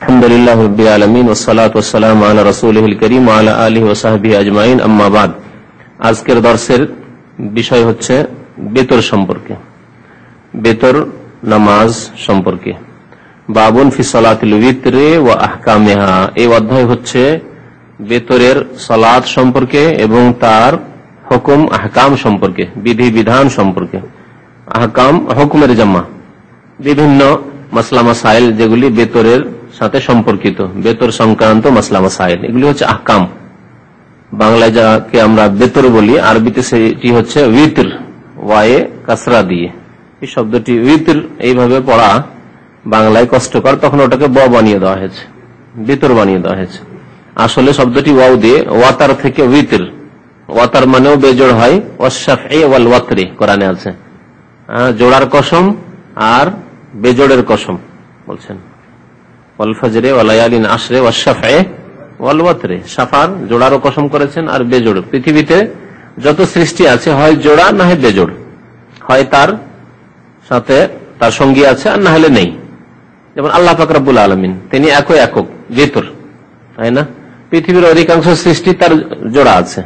আলহামদুলিল্লাহ রাব্বিল আলামিন ওয়াসসালাতু ওয়াসসালামু আলা রাসূলিল কারীম ওয়া আলা আলিহি ওয়া সাহবিহি আজমাইন, আম্মা বাদ। আজকের দর্সের বিষয় হচ্ছে বেতর সম্পর্কে, বেতর নামাজ সম্পর্কে। বাবুন ফি সালাতিল উইতরি ওয়া আহকামিহা। এই অধ্যায় হচ্ছে বেতরের সালাত সম্পর্কে এবং তার হুকুম আহকাম সম্পর্কে, বিধি বিধান সম্পর্কে। আহকাম হুকুমের জামা, বিভিন্ন মাসলা মাসাইল যেগুলি বেতরের সাথে সম্পর্কিত, বেতর সংক্রান্ত মাসলা মাসাইল, এগুলি হচ্ছে আহকাম। বাংলায় যাকে আমরা বেতর বলি, আরবিতে সেটি হচ্ছে উইতর, ওয়ায়ে কাসরা দিয়ে। এই শব্দটি উইতর এইভাবে পড়া বাংলায় কষ্টকর, তখন ওটাকে ব বানিয়ে দেওয়া হয়েছে, বেতর বানিয়ে দেওয়া হয়েছে। আসলে শব্দটি ওয়াও দিয়ে, ওয়াতার থেকে উইতর, ওয়াতার মানেও বেজোড় হয়, ওয়াশফাই ওয়াল ওয়াতরি কোরআনে আছে, জোড়ার কসম আর বেজোড়ের কসম বলছেন। ওয়াল ফজরে ওয়া লায়ালিন আশরে ওয়াশফাই ওয়াল ওয়াতরি, সাফার জোড়ারও কসম করেছেন আর বেজোড়। পৃথিবীতে যত সৃষ্টি আছে হয় জোড়া না হয় বেজোড়, হয় তার সাথে তার সঙ্গী আছে আর না হলে নেই। যেমন আল্লাহ পাক রব্বুল আলামিন, তিনি একক বেতর, তাই না? পৃথিবীর অধিকাংশ সৃষ্টি তার জোড়া আছে,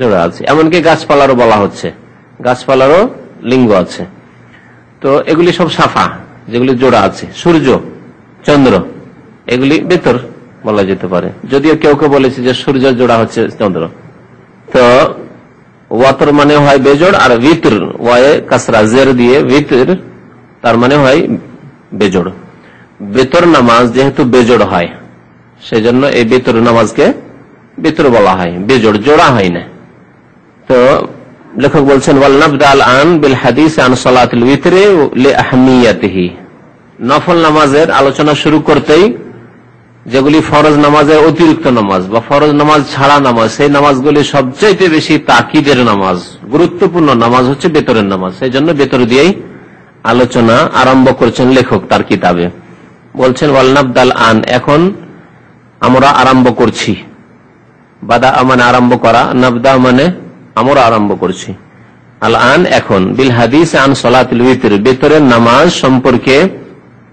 জোড়া আছে। এমনকি গাছপালারও বলা হচ্ছে, গাছপালারও লিঙ্গ আছে। তো এগুলি সব সাফা, যেগুলি জোড়া আছে। সূর্য, চন্দ্র, এগুলি বেতর বলা যেতে পারে, যদিও কেউ কেউ বলেছে যে সূর্য জোড়া হচ্ছে চন্দ্র। তো ওয়াতর মানে হয় বেজোড়, আর ভিতর ওয়ায়ে কাসরা জের দিয়ে ভিতর, তার মানে হয় বেজোড়। বেতর নামাজ যেহেতু বেজোড় হয়, সেজন্য এই বেতর নামাজকে বেতর বলা হয়, বেজোড়, জোড়া হয় না। তো লেখক বলছেন ওয়াল নাবদা আল আন বিল হাদিস আন সালাতুল উইতরি লিআহমিয়াতিহি। নফল নামাজের আলোচনা শুরু করতেই যেগুলি ফরজ নামাজের অতিরিক্ত নামাজ বা ফরজ নামাজ ছাড়া নামাজ, সেই নামাজগুলি সবচেয়ে বেশি তাকিদের নামাজ, গুরুত্বপূর্ণ নামাজ হচ্ছে বেতরের নামাজ। সেই জন্য বেতর দিয়েই আলোচনা আরম্ভ করছেন লেখক তার কিতাবে। বলছেন ওয়াল নাবদাল আন, এখন আমরা আরম্ভ করছি। বাদা মানে আরম্ভ করা, নাবদা মানে আমরা আরম্ভ করছি। আল আন এখন, বিল হাদিস আন সালাতুল উইতর, বেতরের নামাজ সম্পর্কে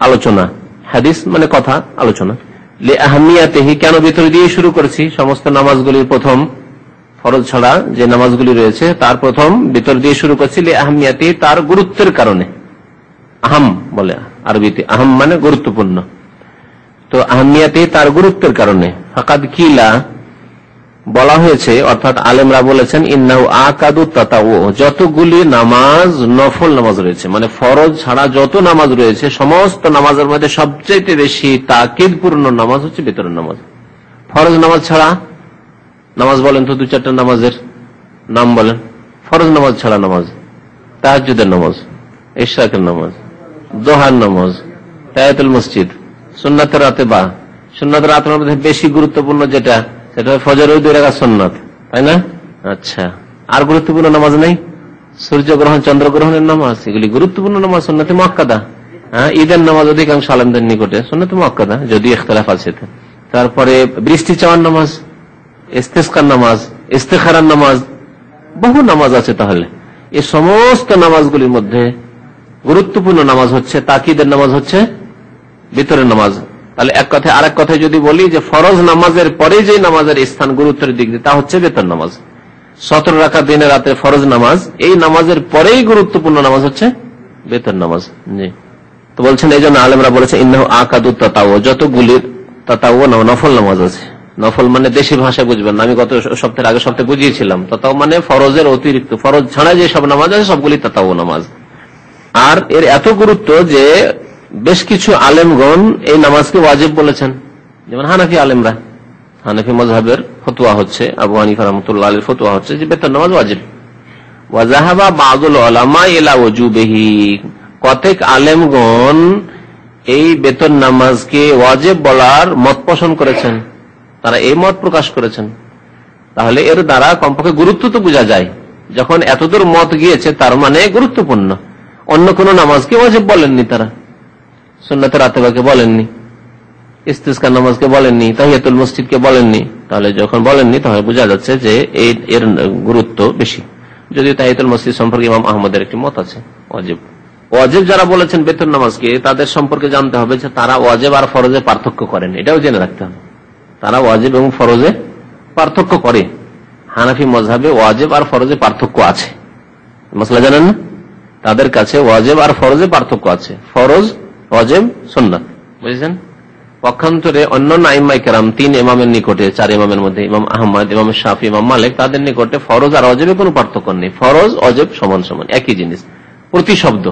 আলোচনা। হাদিস মানে কথা, আলোচনা। লিআহমিয়াতিহি, কেন বেতর দিয়ে শুরু করছি? সমস্ত নামাজগুলির প্রথম, ফরজ ছাড়া যে নামাজগুলি রয়েছে তার প্রথম বেতর দিয়ে শুরু করছি। লিআহমিয়াতিহি, তার গুরুত্বের কারণে। আহম বলে আরবিতে, আহম মানে গুরুত্বপূর্ণ। তো আহমিয়াতিহি, তার গুরুত্বের কারণে। ফাকাদ কিলা, বলা হয়েছে, অর্থাৎ আলেমরা বলেছেন, ইন্নাহু আকাদু তাতাউ, যতগুলি নামাজ নফল নামাজ রয়েছে, মানে ফরজ ছাড়া যত নামাজ রয়েছে, সমস্ত নামাজের মধ্যে সবচেয়ে বেশি তাকিদপূর্ণ নামাজ হচ্ছে বেতরের নামাজ। ফরজ নামাজ ছাড়া নামাজ বলেন তো, দু চারটা নামাজের নাম বলেন। ফরজ নামাজ ছাড়া নামাজ, তাহাজ্জুদের নামাজ, ইশরাকের নামাজ, দোহার নামাজ, তাহিয়াতুল মসজিদ, সুন্নাতের রাতেবা। সুন্নাতের রাতের মধ্যে বেশি গুরুত্বপূর্ণ যেটা, সেটা ফজর 2 রাকাত সুন্নাত, তাই না? আচ্ছা, আর গুরুত্বপূর্ণ নামাজ নেই? সূর্যগ্রহণ, চন্দ্রগ্রহণের নামাজ, এগুলি গুরুত্বপূর্ণ নামাজ, সুন্নাতে মুআক্কাদা। ঈদের নামাজ অধিকাংশ আলেমদের নিকটে সুন্নাতে মুআক্কাদা, যদি ইখতিলাফ আছে। তারপরে বৃষ্টি চাওয়ার নামাজ, ইস্তিসকার নামাজ, ইস্তিখারার নামাজ, বহু নামাজ আছে। তাহলে এই সমস্ত নামাজগুলির মধ্যে গুরুত্বপূর্ণ নামাজ হচ্ছে, তাকিদের নামাজ হচ্ছে ভিতরের নামাজ। তাহলে এক কথায়, আরেক কথায় যদি বলি যে ফরজ নামাজের পরে যে নামাজের স্থান গুরুত্বের দিক দিয়ে, তা হচ্ছে বেতর নামাজ। 17 রাকাত দিনে রাতে ফরজ নামাজ, এই নামাজের পরেই গুরুত্বপূর্ণ নামাজ হচ্ছে বেতর নামাজ। জি, তো বলছেন এই জন্য আলেমরা বলেছে ইন্নাহু আকাদু তাতাউ, যতগুলি তাতাউ নফল নামাজ আছে। নফল মানে দেশি ভাষায় বুঝবেন না, আমি গত সপ্তাহের আগের সপ্তাহে বুঝিয়েছিলাম। তাতাউ মানে ফরজের অতিরিক্ত, ফরজ ছাড়া যে সব নামাজ আছে সবগুলি তাতাউ নামাজ। আর এর এত গুরুত্ব যে বেশ কিছু আলেমগণ এই নামাজকে ওয়াজিব বলেছেন। যেমন হানাফি আলেমরা, হানাফি মাযহাবের ফতোয়া হচ্ছে, আবু হানিফা রাহমাতুল্লাহ আলাইহির ফতোয়া হচ্ছে যে বেতর নামাজ ওয়াজিব। ওয়া যাহাবা বাযুল উলামা ইলা ওয়াজুবিহি, কতক আলেমগণ এই বেতর নামাজকে ওয়াজিব বলার মত পোষণ করেছেন, তারা এই মত প্রকাশ করেছেন। তাহলে এর দ্বারা কমপক্ষে গুরুত্ব তো বোঝা যায়। যখন এতদূর মত গিয়েছে, তার মানে গুরুত্বপূর্ণ। অন্য কোন নামাজকে ওয়াজিব বলেননি তারা, সুন্নাতের রাতেবাকে বলেননি, ইস্তিসকার নামাজকে বলেননি, তাহিয়াতুল মসজিদকে বলেননি। তাহলে যখন বলেননি, তাহলে বোঝা যাচ্ছে যে এর গুরুত্ব বেশি। যদিও তাহিয়াতুল মসজিদ সম্পর্কে ইমাম আহমদের একটি মত আছে, ওয়াজিব। ওয়াজিব যারা বলেছেন বেতর নামাজকে, তাদের সম্পর্কে জানতে হবে যে তারা ওয়াজিব আর ফরজে পার্থক্য করেন, এটাও জেনে রাখতে হবে। তারা ওয়াজিব এবং ফরজে পার্থক্য করে। হানাফি মযহাবে ওয়াজিব আর ফরজে পার্থক্য আছে, মসলা জানেন না? তাদের কাছে ওয়াজিব আর ফরজে পার্থক্য আছে। ফরজ, ওয়াজিব, সুন্নাত, বুঝেছেন? পক্ষান্তরে অন্যান্য আইম্মায়ে কেরাম, 3 ইমামের নিকটে, 4 ইমামের মধ্যে ইমাম আহমদ, ইমাম শাফি, ইমাম মালিক, তাদের নিকটে ফরজ আর ওয়াজিবে কোনো পার্থক্য নেই। ফরজ ওয়াজিব সমান সমান, একই জিনিস, প্রতি শব্দ।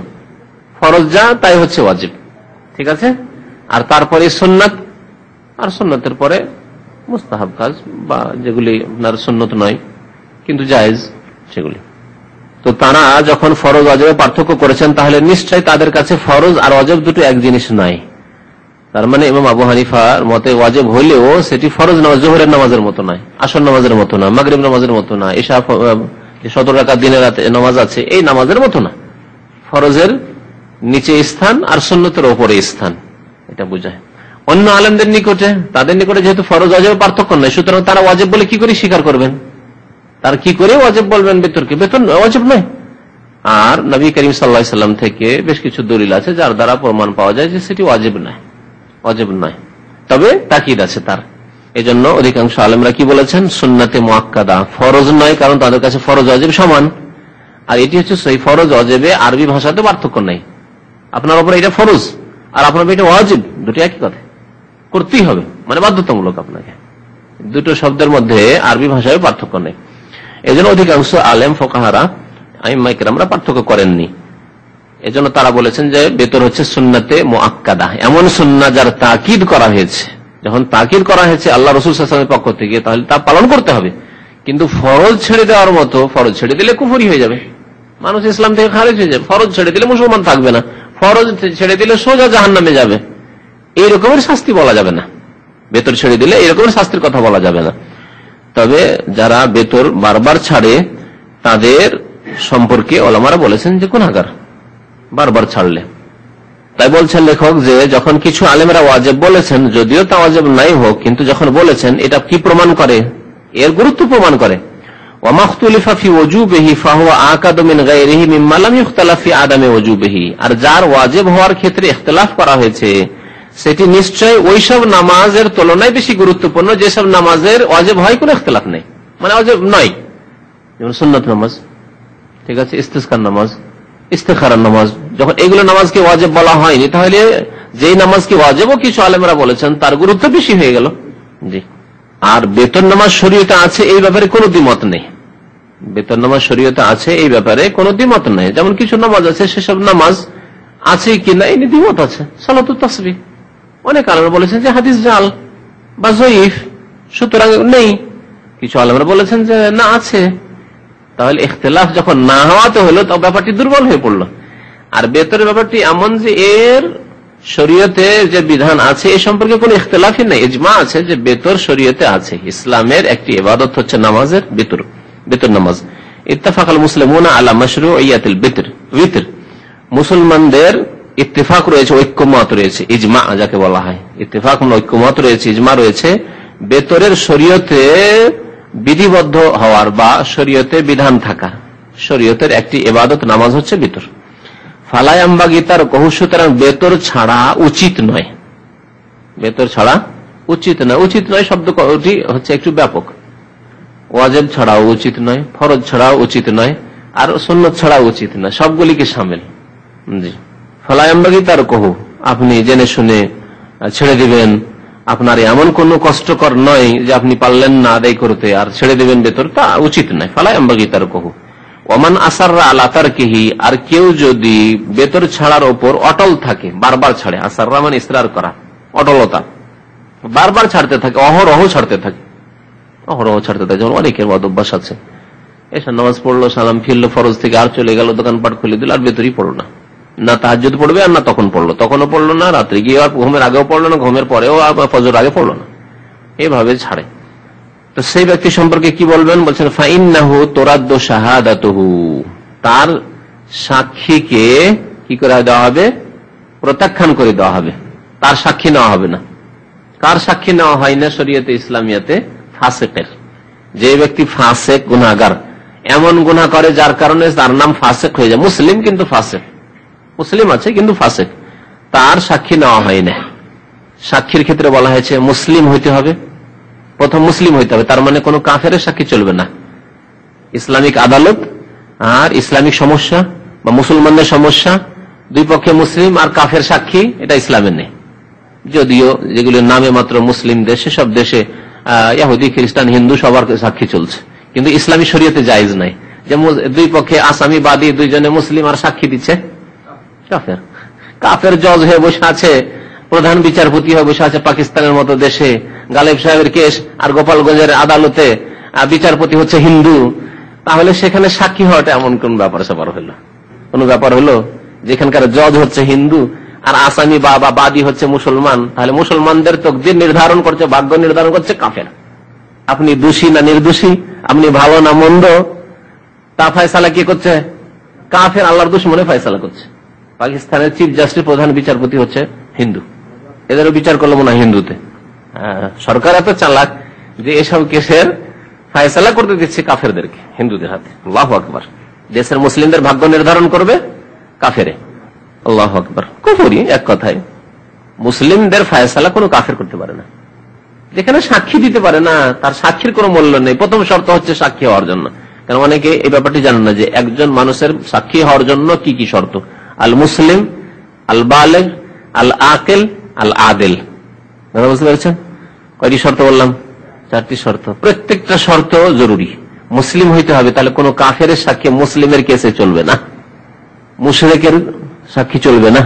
ফরজ যা তাই হচ্ছে ওয়াজিব, ঠিক আছে? আর তারপরে সুন্নাত, আর সুন্নাতের পরে মুস্তাহাব কাজ বা যেগুলি আপনার সুন্নত নয় কিন্তু জায়েজ সেগুলি। তো তারা যখন ফরজ ওয়াজিবে পার্থক্য করেছেন, তাহলে নিশ্চয় তাদের কাছে ফরজ আর ওয়াজিব দুটো এক জিনিস নাই। তার মানে ইমাম আবু হানিফার মতে ওয়াজিব হইলেও সেটি ফরজ নামাজ, জোহরের নামাজের মতো নয়, আসর নামাজের মতো না, মাগরিব নামাজের মতো না, এশা 17 রাকাত দিনের রাতে নামাজ আছে এই নামাজের মতো না। ফরজের নিচে স্থান আর সুন্নতের উপরে স্থান, এটা বোঝায়। অন্য আলেমদের নিকটে, তাদের নিকটে যেহেতু ফরজ ওয়াজিবের পার্থক্য নাই, সুতরাং তারা ওয়াজিব বলে কি করে স্বীকার করবেন? তারা কি করে ওয়াজিব বলবেন বেতরকে? বেতন ওয়াজিব নয়। আর নবী করিম সাল্লাল্লাহু আলাইহি সাল্লাম থেকে বেশ কিছু দলিল আছে যার দ্বারা প্রমাণ পাওয়া যায় যে সেটি ওয়াজিব নয়, ওয়াজিব নয়, তবে তাকিদ আছে তার। এজন্য অধিকাংশ আলেমরা কি বলেছেন? সুন্নাতে মুআক্কাদা, ফরজ নয়, কারণ তাদের কাছে ফরজ ওয়াজিব সমান। আর এটি হচ্ছে সেই ফরজ ওয়াজিবে আরবি ভাষাতে পার্থক্য নাই। আপনার উপরে এটা ফরজ আর আপনার এটা ওয়াজিব, দুটো একই কথা, করতেই হবে, মানে বাধ্যতামূলক আপনাকে। দুটো শব্দের মধ্যে আরবি ভাষায় পার্থক্য নেই। এজন্য অধিকাংশ আলেম ফোকাহারা, আইম্মায়ে কেরামরা পার্থক্য করেননি। এজন্য তারা বলেছেন যে বেতর হচ্ছে সুন্নাতে মুআক্কাদা, এমন সুন্নাহ যার তাকিদ করা হয়েছে। যখন তাকিদ করা হয়েছে আল্লাহ রাসূল সাল্লাল্লাহু আলাইহি ওয়াসাল্লামের পক্ষ থেকে, তাহলে তা পালন করতে হবে। কিন্তু ফরজ ছেড়ে দেওয়ার মতো, ফরজ ছেড়ে দিলে কুফরি হয়ে যাবে, মানুষ ইসলাম থেকে খারিজ হয়ে যাবে। ফরজ ছেড়ে দিলে মুসলমান থাকবে না, ফরজ ছেড়ে দিলে সোজা জাহান্নামে যাবে, এই রকমের শাস্তি বলা যাবে না। বেতর ছেড়ে দিলে এই রকমের শাস্তির কথা বলা যাবে না। তবে যারা বেতর বারবার ছাড়ে তাদের সম্পর্কে ওলামারা বলেছেন যে গুনাহগার, বারবার ছাড়লে। তাই বলছেন লেখক যে যখন কিছু আলেমরা ওয়াজিব বলেছেন, যদিও তা ওয়াজিব নাই হোক, কিন্তু যখন বলেছেন এটা কি প্রমাণ করে? এর গুরুত্ব প্রমাণ করে। ওয়া মাখতুলিফা ফি ওজুবিহি ফাহুয়া আকাদু মিন গায়রিহি মিম্মা লাম ইখতালাফ ফি আদামি ওজুবিহি। আর যার ওয়াজিব হওয়ার ক্ষেত্রে ইখতিলাফ করা হয়েছে সেটি নিশ্চয় ওইসব নামাজের তুলনায় বেশি গুরুত্বপূর্ণ যেসব নামাজের ওয়াজিব হয় কোনো ইখতিলাফ নেই, মানে ওয়াজিব নয়। যেমন সুন্নাত নামাজ, ঠিক আছে, ইস্তিসকার নামাজ, ইস্তেখারার নামাজ, যখন এগুলো নামাজকে ওয়াজিব বলা হয়নি, তাহলে যেই নামাজকে ওয়াজিব কিছু আলেমরা বলেছেন তার গুরুত্ব বেশি হয়ে গেল। জি। আর বেতন নামাজ শরীয়তে আছে এই ব্যাপারে কোনো দ্বিমত নেই। বেতন নামাজ শরীয়তে আছে এই ব্যাপারে কোনো দ্বিমত নেই। যেমন কিছু নামাজ আছে সেসব নামাজ আছে কিনা এই নিয়ে দ্বিমত আছে। সালাতুত তাসবিহ অনেক আলেমরা বলেছেন যে হাদিস জাল বা জয়ীফ, সুতরাং নেই। কিছু আলেমরা বলেছেন যে না আছে। তাহলে ইখতিলাফ যখন না হওয়াতে হলো, তখন ব্যাপারটি দুর্বল হয়ে পড়লো। আর বেতরের ব্যাপারটি এমন যে এর শরীয়তে যে বিধান আছে এ সম্পর্কে কোনো ইখতিলাফই নেই, ইজমা আছে যে বেতর শরীয়তে আছে। ইসলামের একটি ইবাদত হচ্ছে নামাজের বেতর নামাজ। ইত্তেফাকাল মুসলিমুনা আলা মাশরুইয়াতিল বিতর, মুসলমানদের ইত্তেফাক রয়েছে, ঐক্যমত রয়েছে, ইজমা যাকে বলা হয়। ইত্তেফাক মানে ঐক্যমত রয়েছে, ইজমা রয়েছে বেতরের শরীয়তে বিধিবদ্ধ হওয়ার বা শরীয়তে বিধান থাকা, শরীয়তের একটি ইবাদত নামাজ হচ্ছে বেতর। ফালাই আম্বাগি তার কহু, সুতরাং বেতর ছাড়া উচিত নয়। বেতর ছাড়া উচিত নয়। উচিত নয় শব্দটি হচ্ছে একটু ব্যাপক। ওয়াজিব ছাড়াও উচিত নয়, ফরজ ছাড়াও উচিত নয়, আর সুন্নত ছাড়াও উচিত নয়, সবগুলিকে শামিল। জি। ফালাই আম্বাগি তার কহু, আপনি জেনে শুনে ছেড়ে দিবেন, আপনার এমন কোন কষ্টকর নয় যে আপনি পারলেন না আদায় করতে আর ছেড়ে দিবেন বেতর, তা উচিত নয়। ফালাই আম্বাগি তার কহু। ওমান আসাররা আলা তারকিহি, আর কেউ যদি বেতর ছাড়ার ওপর অটল থাকে, বারবার ছাড়ে, আসাররা মানে ইসরার করা, অটলতা, বারবার ছাড়তে থাকে, অহরহ ছাড়তে থাকে, অহরহ ছাড়তে থাকে। যেমন অনেকের অভ্যাস আছে, এসে নামাজ পড়লো, সালাম ফিরলো, ফরজ থেকে আর চলে গেল, দোকানপাট খুলে দিল, আর বেতরই পড়লো না। না তাহাজ্জুদ পড়বে আর না তখন পড়লো, তখনও পড়লো না, রাত্রে গিয়ে আর ঘুমের আগেও পড়লো না, ঘুমের পরেও ফজর আগে পড়লো না, এইভাবে ছাড়ে। তো সেই ব্যক্তি সম্পর্কে কি বলবেন? বলছেন ফাইন্নাহু তুরাদ্দু শাহাদাতুহু, তার সাক্ষীকে কি করে দেওয়া হবে? প্রত্যাখ্যান করে দেওয়া হবে, তার সাক্ষী নেওয়া হবে না। কার সাক্ষী নেওয়া হয় না শরীয়তে ইসলামিয়াতে? ফাসিকের। যে ব্যক্তি ফাসিক, গুনাহগার, এমন গুনাহ করে যার কারণে তার নাম ফাসিক হয়ে যায়, মুসলিম কিন্তু ফাসিক, মুসলিম আছে কিন্তু ফাসেক, তার সাক্ষী নেওয়া হয় না। সাক্ষীর ক্ষেত্রে বলা হয়েছে মুসলিম হইতে হবে, প্রথম মুসলিম হইতে হবে, তার মানে কোনো কাফের সাক্ষী চলবে না। ইসলামিক আদালত আর ইসলামিক সমস্যা বা মুসলমানদের সমস্যা, দুই পক্ষে মুসলিম আর কাফের সাক্ষী, এটা ইসলামের নেই। যদিও যেগুলোর নামে মাত্র মুসলিম দেশ, সেসব দেশে ইহুদি, খ্রিস্টান, হিন্দু সবার সাক্ষী চলছে, কিন্তু ইসলামী শরীয়তে জায়েজ নাই যে দুই পক্ষে আসামি বাদী দুইজনে মুসলিম আর সাক্ষী দিচ্ছে কাফের। কাফের জজ হয়ে বসে আছে, প্রধান বিচারপতি হয়ে বসে আছে পাকিস্তানের মতো দেশে, গালেব সাহেবের কেস, আর গোপালগঞ্জের আদালতে বিচারপতি হচ্ছে হিন্দু, তাহলে সেখানে সাক্ষী হওয়াটা এমন কোন ব্যাপার স্যাপার হলো? কোন ব্যাপার হলো যেখানকার জজ হচ্ছে হিন্দু আর আসামি বা বাদী হচ্ছে মুসলমান? তাহলে মুসলমানদের তকদির নির্ধারণ করছে, ভাগ্য নির্ধারণ করছে কাফের। আপনি দোষী না নির্দোষী, আপনি ভালো না মন্দ, তা ফয়সালা কি করছে? কাফের, আল্লাহর দুশমনে ফয়সালা করছে। পাকিস্তানের চিফ জাস্টিস, প্রধান বিচারপতি হচ্ছে হিন্দু, এদেরও বিচার করলো মনে হয় হিন্দুতে। সরকার এত চালাক যে এসব কেসের ফয়সালা করতে দিচ্ছে কাফেরদেরকে, হিন্দুদের হাতে। আল্লাহু আকবার। দেশের মুসলিমদের ভাগ্য নির্ধারণ করবে কাফেরে। আল্লাহু আকবার। কুফরি এক কথায়। মুসলিমদের ফয়সালা কোনো কাফের করতে পারে না। যেখানে সাক্ষী দিতে পারে না, তার সাক্ষীর কোনো মূল্য নেই। প্রথম শর্ত হচ্ছে সাক্ষী হওয়ার জন্য। কারণ অনেকে এই ব্যাপারটি জানেন না যে একজন মানুষের সাক্ষী হওয়ার জন্য কি কি শর্ত। আল মুসলিম, আল বালেগ, আল আকেল, আল আদেল। বুঝতে পেরেছেন? কয়টি শর্ত বললাম? 4টি শর্ত। প্রত্যেকটা শর্ত জরুরি। মুসলিম হইতে হবে, তাহলে কোনো কাফের সাক্ষী মুসলিমের কেসে চলবে না, মুশরিকের সাক্ষী চলবে না,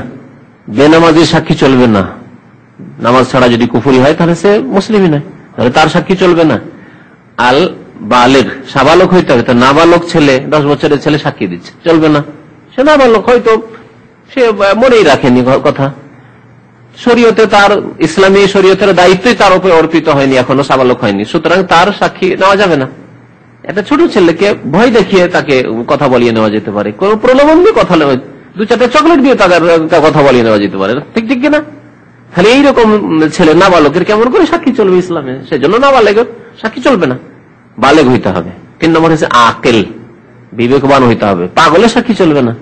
বেনামাজির সাক্ষী চলবে না। নামাজ ছাড়া যদি কুফরি হয় তাহলে সে মুসলিমই নয়, তাহলে তার সাক্ষী চলবে না। আল বালেগ, সাবালক হইতে হবে, তো নাবালক ছেলে, 10 বছরের ছেলে সাক্ষী দিচ্ছে, চলবে না। সে নাবালক, হয়তো সে মনেই রাখেনি কথা। শরীয়তে তার, ইসলামী শরীয়তের দায়িত্বই তার উপরে অর্পিত হয়নি, এখনো সাবালক হয়নি, সুতরাং তার সাক্ষী নেওয়া যাবে না। একটা ছোট ছেলেকে ভয় দেখিয়ে তাকে কথা বলিয়ে নেওয়া যেতে পারে, কোন প্রলোভন দিয়ে কথা, 2-4টা চকলেট দিয়ে তার কথা বলিয়ে নেওয়া যেতে পারে, ঠিক ঠিক কিনা? খালি এইরকম ছেলে নাবালকের কেমন করে সাক্ষী চলবে ইসলামে? সেজন্য নাবালেগের সাক্ষী চলবে না, বালেগ হইতে হবে। 3 নম্বর হচ্ছে আকেল, বিবেকবান হইতে হবে। পাগলের সাক্ষী চলবে না।